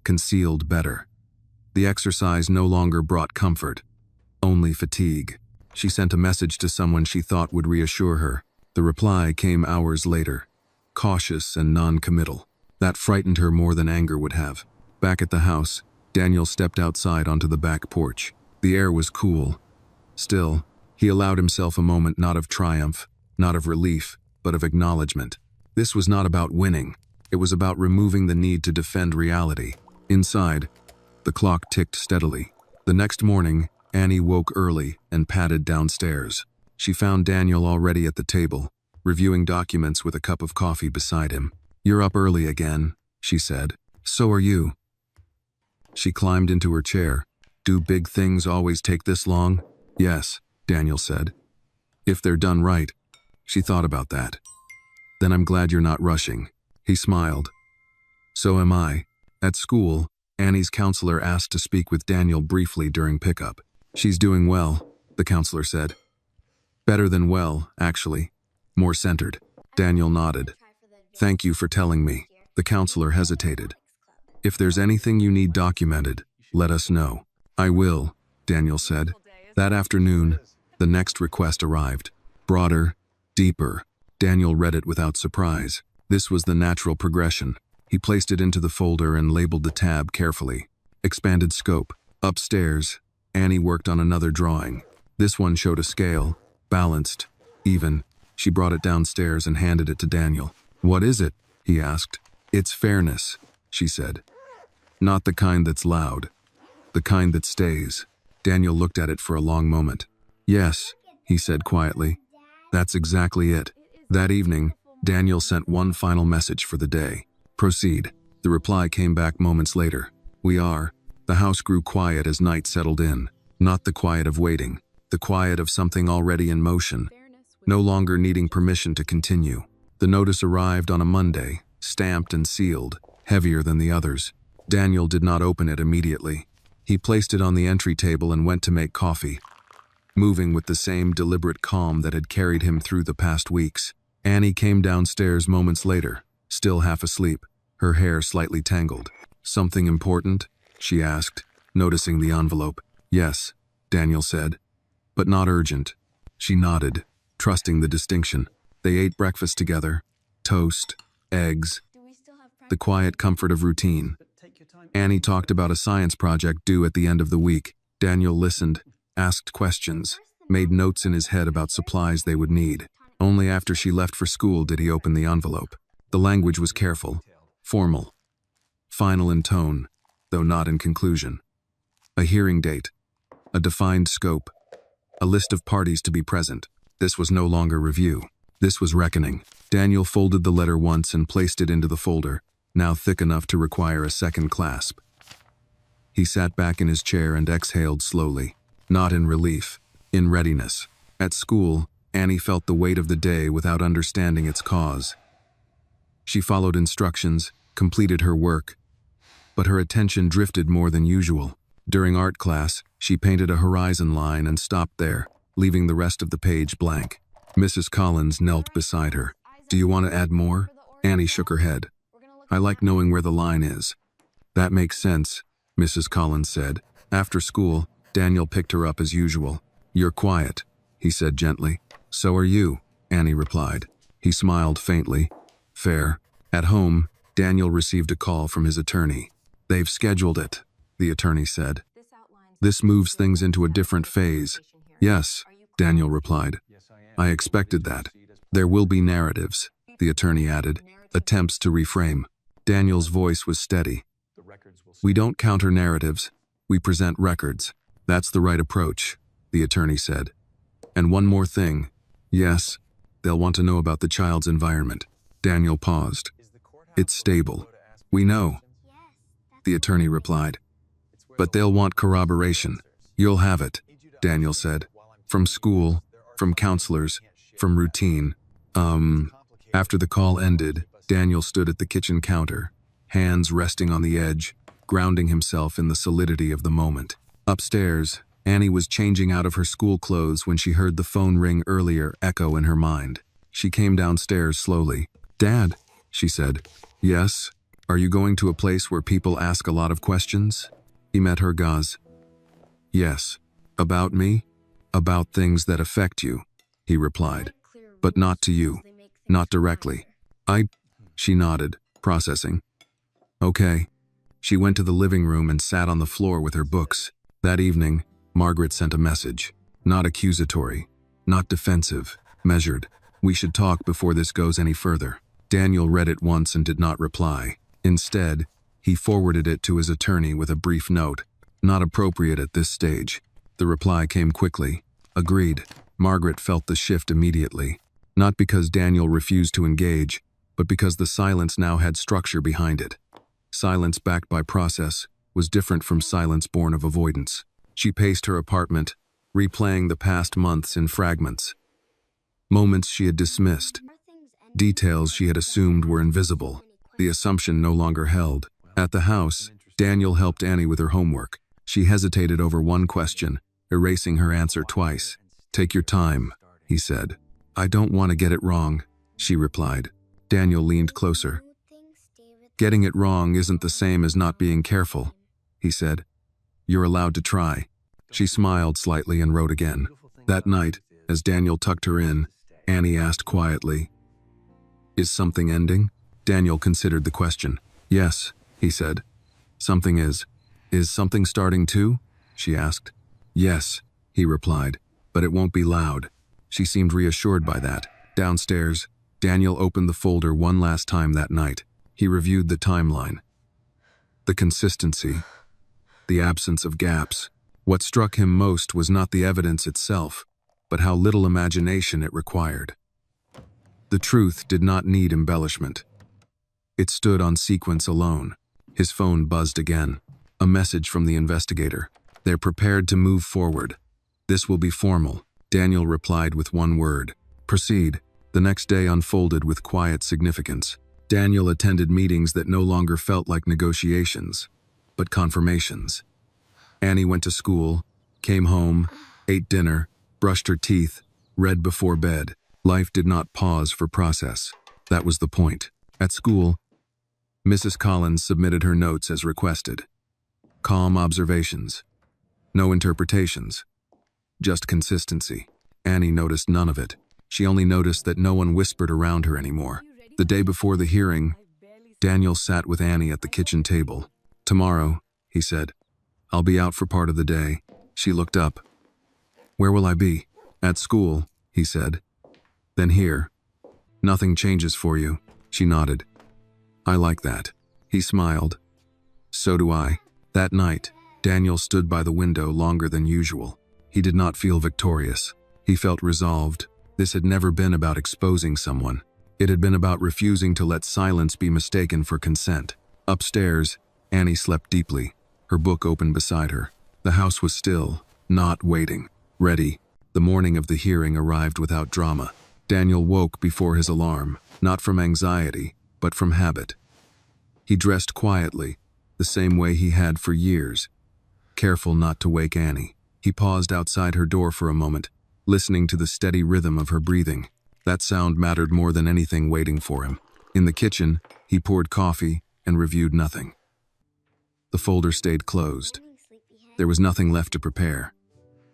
concealed better. The exercise no longer brought comfort, only fatigue. She sent a message to someone she thought would reassure her. The reply came hours later, cautious and non-committal. That frightened her more than anger would have. Back at the house, Daniel stepped outside onto the back porch. The air was cool. Still, he allowed himself a moment not of triumph, not of relief, but of acknowledgement. This was not about winning. It was about removing the need to defend reality. Inside, the clock ticked steadily. The next morning, Annie woke early and padded downstairs. She found Daniel already at the table, reviewing documents with a cup of coffee beside him. You're up early again, she said. So are you. She climbed into her chair. Do big things always take this long? Yes, Daniel said. If they're done right. She thought about that. Then I'm glad you're not rushing. He smiled. So am I. At school, Annie's counselor asked to speak with Daniel briefly during pickup. She's doing well, the counselor said. Better than well, actually. More centered. Daniel nodded. Thank you for telling me. The counselor hesitated. If there's anything you need documented, let us know. I will, Daniel said. That afternoon, the next request arrived. Broader, deeper. Daniel read it without surprise. This was the natural progression. He placed it into the folder and labeled the tab carefully. Expanded scope. Upstairs, Annie worked on another drawing. This one showed a scale, balanced, even. She brought it downstairs and handed it to Daniel. What is it? He asked. It's fairness, she said. Not the kind that's loud. The kind that stays. Daniel looked at it for a long moment. Yes, he said quietly. That's exactly it. That evening, Daniel sent one final message for the day. Proceed. The reply came back moments later. We are. The house grew quiet as night settled in. Not the quiet of waiting, the quiet of something already in motion, no longer needing permission to continue. The notice arrived on a Monday, stamped and sealed, heavier than the others. Daniel did not open it immediately. He placed it on the entry table and went to make coffee, moving with the same deliberate calm that had carried him through the past weeks. Annie came downstairs moments later, still half asleep, her hair slightly tangled. "Something important?" she asked, noticing the envelope. "Yes," Daniel said, "but not urgent." She nodded, trusting the distinction. They ate breakfast together, toast, eggs, the quiet comfort of routine. Annie talked about a science project due at the end of the week. Daniel listened, asked questions, made notes in his head about supplies they would need. Only after she left for school did he open the envelope. The language was careful, formal, final in tone, though not in conclusion. A hearing date, a defined scope, a list of parties to be present. This was no longer review. This was reckoning. Daniel folded the letter once and placed it into the folder, now thick enough to require a second clasp. He sat back in his chair and exhaled slowly, not in relief, in readiness. At school, Annie felt the weight of the day without understanding its cause. She followed instructions, completed her work, but her attention drifted more than usual. During art class, she painted a horizon line and stopped there, leaving the rest of the page blank. Mrs. Collins knelt beside her. "Do you want to add more?" Annie shook her head. "I like knowing where the line is." "That makes sense," Mrs. Collins said. After school, Daniel picked her up as usual. "You're quiet," he said gently. "So are you," Annie replied. He smiled faintly. "Fair." At home, Daniel received a call from his attorney. "They've scheduled it," the attorney said. "This moves things into a different phase." "Yes," Daniel replied. "I expected that. There will be narratives," the attorney added, attempts to reframe. Daniel's voice was steady. "We don't counter narratives. We present records. That's the right approach," the attorney said. "And one more thing. Yes, they'll want to know about the child's environment." Daniel paused. "It's stable." "We know," the attorney replied. "But they'll want corroboration." "You'll have it," Daniel said. "From school, from counselors, from routine." After the call ended, Daniel stood at the kitchen counter, hands resting on the edge, grounding himself in the solidity of the moment. Upstairs, Annie was changing out of her school clothes when she heard the phone ring earlier echo in her mind. She came downstairs slowly. "Dad," she said. "Yes? Are you going to a place where people ask a lot of questions?" He met her gaze. "Yes. About me? About things that affect you," he replied. "But not to you. Not directly." She nodded, processing. "Okay." She went to the living room and sat on the floor with her books. That evening, Margaret sent a message. Not accusatory, not defensive, measured. "We should talk before this goes any further." Daniel read it once and did not reply. Instead, he forwarded it to his attorney with a brief note. "Not appropriate at this stage." The reply came quickly. "Agreed." Margaret felt the shift immediately. Not because Daniel refused to engage, but because the silence now had structure behind it. Silence backed by process was different from silence born of avoidance. She paced her apartment, replaying the past months in fragments. Moments she had dismissed. Details she had assumed were invisible. The assumption no longer held. At the house, Daniel helped Annie with her homework. She hesitated over one question, erasing her answer twice. "Take your time," he said. "I don't want to get it wrong," she replied. Daniel leaned closer. "Getting it wrong isn't the same as not being careful," he said. "You're allowed to try." She smiled slightly and wrote again. That night, as Daniel tucked her in, Annie asked quietly, "Is something ending?" Daniel considered the question. "Yes," he said. "Something is." "Is something starting too?" she asked. "Yes," he replied, "but it won't be loud." She seemed reassured by that. Downstairs, Daniel opened the folder one last time that night. He reviewed the timeline. The consistency. The absence of gaps. What struck him most was not the evidence itself, but how little imagination it required. The truth did not need embellishment. It stood on sequence alone. His phone buzzed again. A message from the investigator. They're prepared to move forward. This will be formal. Daniel replied with one word. Proceed. The next day unfolded with quiet significance. Daniel attended meetings that no longer felt like negotiations, but confirmations. Annie went to school, came home, ate dinner, brushed her teeth, read before bed. Life did not pause for process. That was the point. At school, Mrs. Collins submitted her notes as requested. Calm observations. No interpretations. Just consistency. Annie noticed none of it. She only noticed that no one whispered around her anymore. The day before the hearing, Daniel sat with Annie at the kitchen table. Tomorrow, he said, I'll be out for part of the day. She looked up. Where will I be? At school, he said. Then here. Nothing changes for you. She nodded. I like that. He smiled. So do I. That night, Daniel stood by the window longer than usual. He did not feel victorious. He felt resolved. This had never been about exposing someone. It had been about refusing to let silence be mistaken for consent. Upstairs, Annie slept deeply, her book open beside her. The house was still, not waiting, ready. The morning of the hearing arrived without drama. Daniel woke before his alarm, not from anxiety, but from habit. He dressed quietly, the same way he had for years, careful not to wake Annie. He paused outside her door for a moment, listening to the steady rhythm of her breathing. That sound mattered more than anything waiting for him. In the kitchen, he poured coffee and reviewed nothing. The folder stayed closed. There was nothing left to prepare.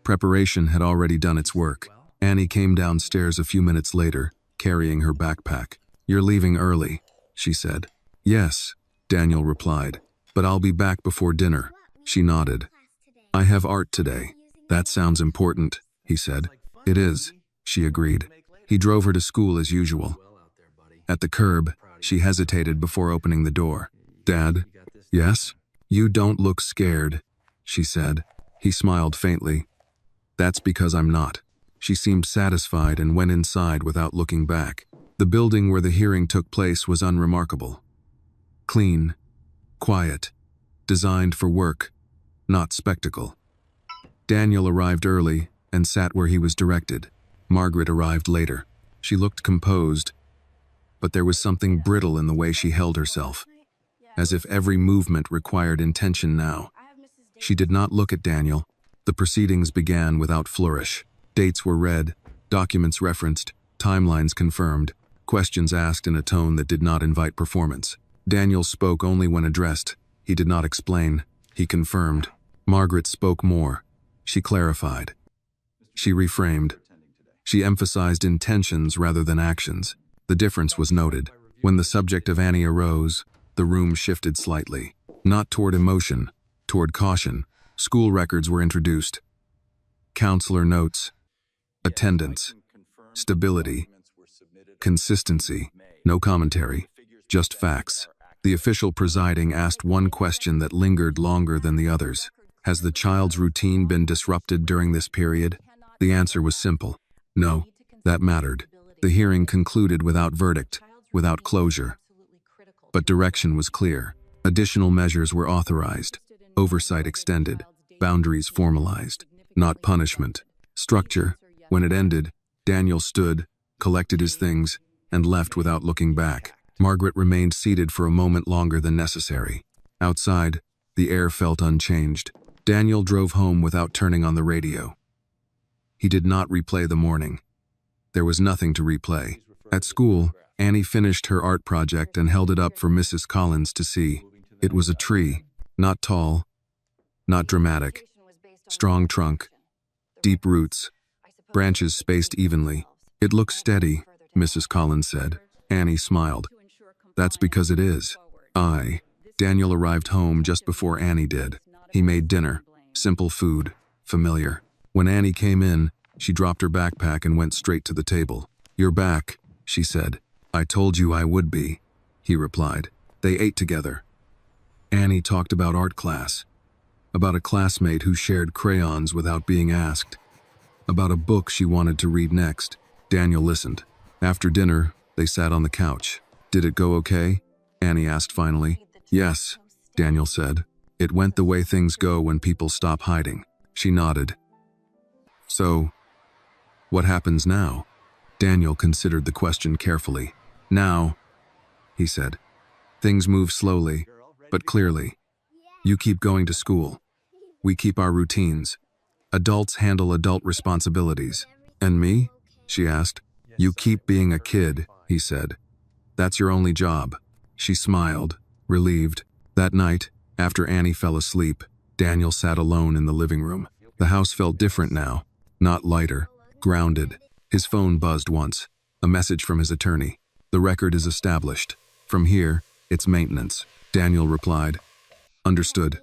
Preparation had already done its work. Annie came downstairs a few minutes later, carrying her backpack. You're leaving early, she said. Yes, Daniel replied, but I'll be back before dinner. She nodded. I have art today. That sounds important, he said. It is, she agreed. He drove her to school as usual. At the curb, she hesitated before opening the door. Dad? Yes? You don't look scared, she said. He smiled faintly. That's because I'm not. She seemed satisfied and went inside without looking back. The building where the hearing took place was unremarkable. Clean, quiet, designed for work, not spectacle. Daniel arrived early and sat where he was directed. Margaret arrived later. She looked composed, but there was something brittle in the way she held herself, as if every movement required intention now. She did not look at Daniel. The proceedings began without flourish. Dates were read, documents referenced, timelines confirmed, questions asked in a tone that did not invite performance. Daniel spoke only when addressed. He did not explain. He confirmed. Margaret spoke more. She clarified. She reframed. She emphasized intentions rather than actions. The difference was noted. When the subject of Annie arose, the room shifted slightly. Not toward emotion, toward caution. School records were introduced. Counselor notes. Attendance. Stability. Consistency. No commentary. Just facts. The official presiding asked one question that lingered longer than the others. Has the child's routine been disrupted during this period? The answer was simple. No, that mattered. The hearing concluded without verdict, without closure. But direction was clear. Additional measures were authorized, oversight extended, boundaries formalized, not punishment. Structure. When it ended, Daniel stood, collected his things, and left without looking back. Margaret remained seated for a moment longer than necessary. Outside, the air felt unchanged. Daniel drove home without turning on the radio. He did not replay the morning. There was nothing to replay. At school, Annie finished her art project and held it up for Mrs. Collins to see. It was a tree, not tall, not dramatic. Strong trunk, deep roots, branches spaced evenly. It looks steady, Mrs. Collins said. Annie smiled. That's because it is. Daniel arrived home just before Annie did. He made dinner, simple food, familiar. When Annie came in, she dropped her backpack and went straight to the table. You're back, she said. I told you I would be, he replied. They ate together. Annie talked about art class, about a classmate who shared crayons without being asked, about a book she wanted to read next. Daniel listened. After dinner, they sat on the couch. Did it go okay? Annie asked finally. Yes, Daniel said. It went the way things go when people stop hiding. She nodded. So, what happens now? Daniel considered the question carefully. Now, he said, things move slowly, but clearly. You keep going to school. We keep our routines. Adults handle adult responsibilities. And me? She asked. You keep being a kid, he said. That's your only job. She smiled, relieved. That night, after Annie fell asleep, Daniel sat alone in the living room. The house felt different now, not lighter, grounded. His phone buzzed once, a message from his attorney. The record is established. From here, it's maintenance. Daniel replied. Understood.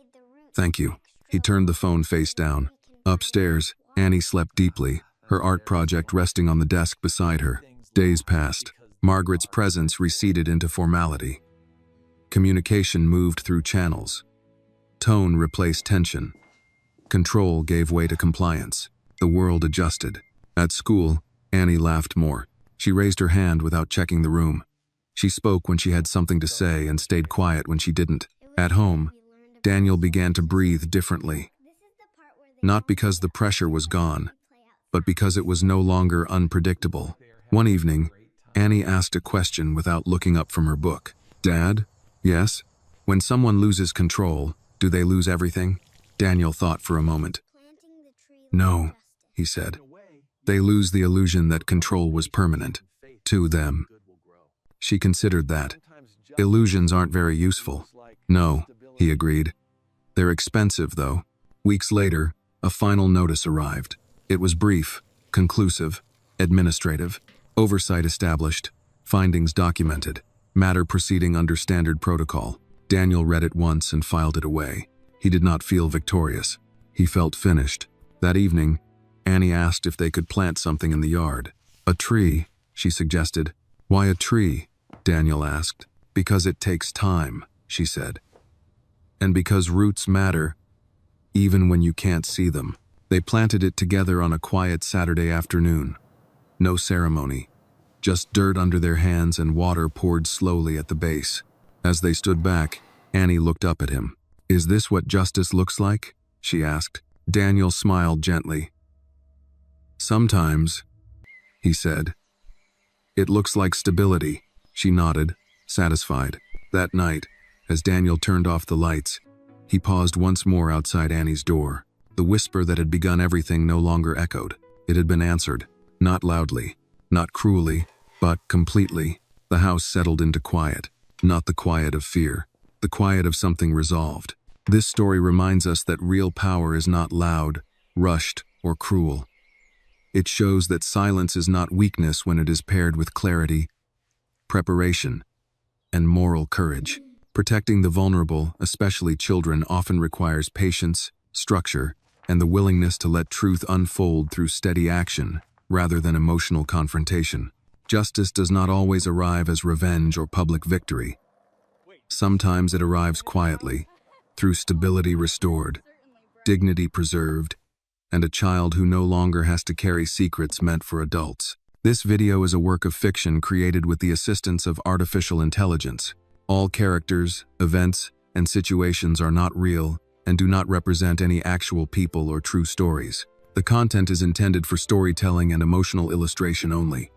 Thank you. He turned the phone face down. Upstairs, Annie slept deeply, her art project resting on the desk beside her. Days passed. Margaret's presence receded into formality. Communication moved through channels. Tone replaced tension. Control gave way to compliance. The world adjusted. At school, Annie laughed more. She raised her hand without checking the room. She spoke when she had something to say and stayed quiet when she didn't. At home, Daniel began to breathe differently. Not because the pressure was gone, but because it was no longer unpredictable. One evening, Annie asked a question without looking up from her book. Dad? Yes? When someone loses control, do they lose everything? Daniel thought for a moment. No, he said. They lose the illusion that control was permanent. To them. She considered that. Illusions aren't very useful. No, he agreed. They're expensive, though. Weeks later, a final notice arrived. It was brief, conclusive, administrative, oversight established, findings documented, matter proceeding under standard protocol. Daniel read it once and filed it away. He did not feel victorious. He felt finished. That evening, Annie asked if they could plant something in the yard. A tree, she suggested. Why a tree? Daniel asked. Because it takes time, she said. And because roots matter, even when you can't see them. They planted it together on a quiet Saturday afternoon. No ceremony, just dirt under their hands and water poured slowly at the base. As they stood back, Annie looked up at him. Is this what justice looks like? She asked. Daniel smiled gently. Sometimes, he said. It looks like stability. She nodded, satisfied. That night, as Daniel turned off the lights, he paused once more outside Annie's door. The whisper that had begun everything no longer echoed. It had been answered, not loudly, not cruelly, but completely. The house settled into quiet, not the quiet of fear, the quiet of something resolved. This story reminds us that real power is not loud, rushed, or cruel. It shows that silence is not weakness when it is paired with clarity, preparation, and moral courage. Protecting the vulnerable, especially children, often requires patience, structure, and the willingness to let truth unfold through steady action, rather than emotional confrontation. Justice does not always arrive as revenge or public victory. Sometimes it arrives quietly, through stability restored, dignity preserved, and a child who no longer has to carry secrets meant for adults. This video is a work of fiction created with the assistance of artificial intelligence. All characters, events, and situations are not real and do not represent any actual people or true stories. The content is intended for storytelling and emotional illustration only.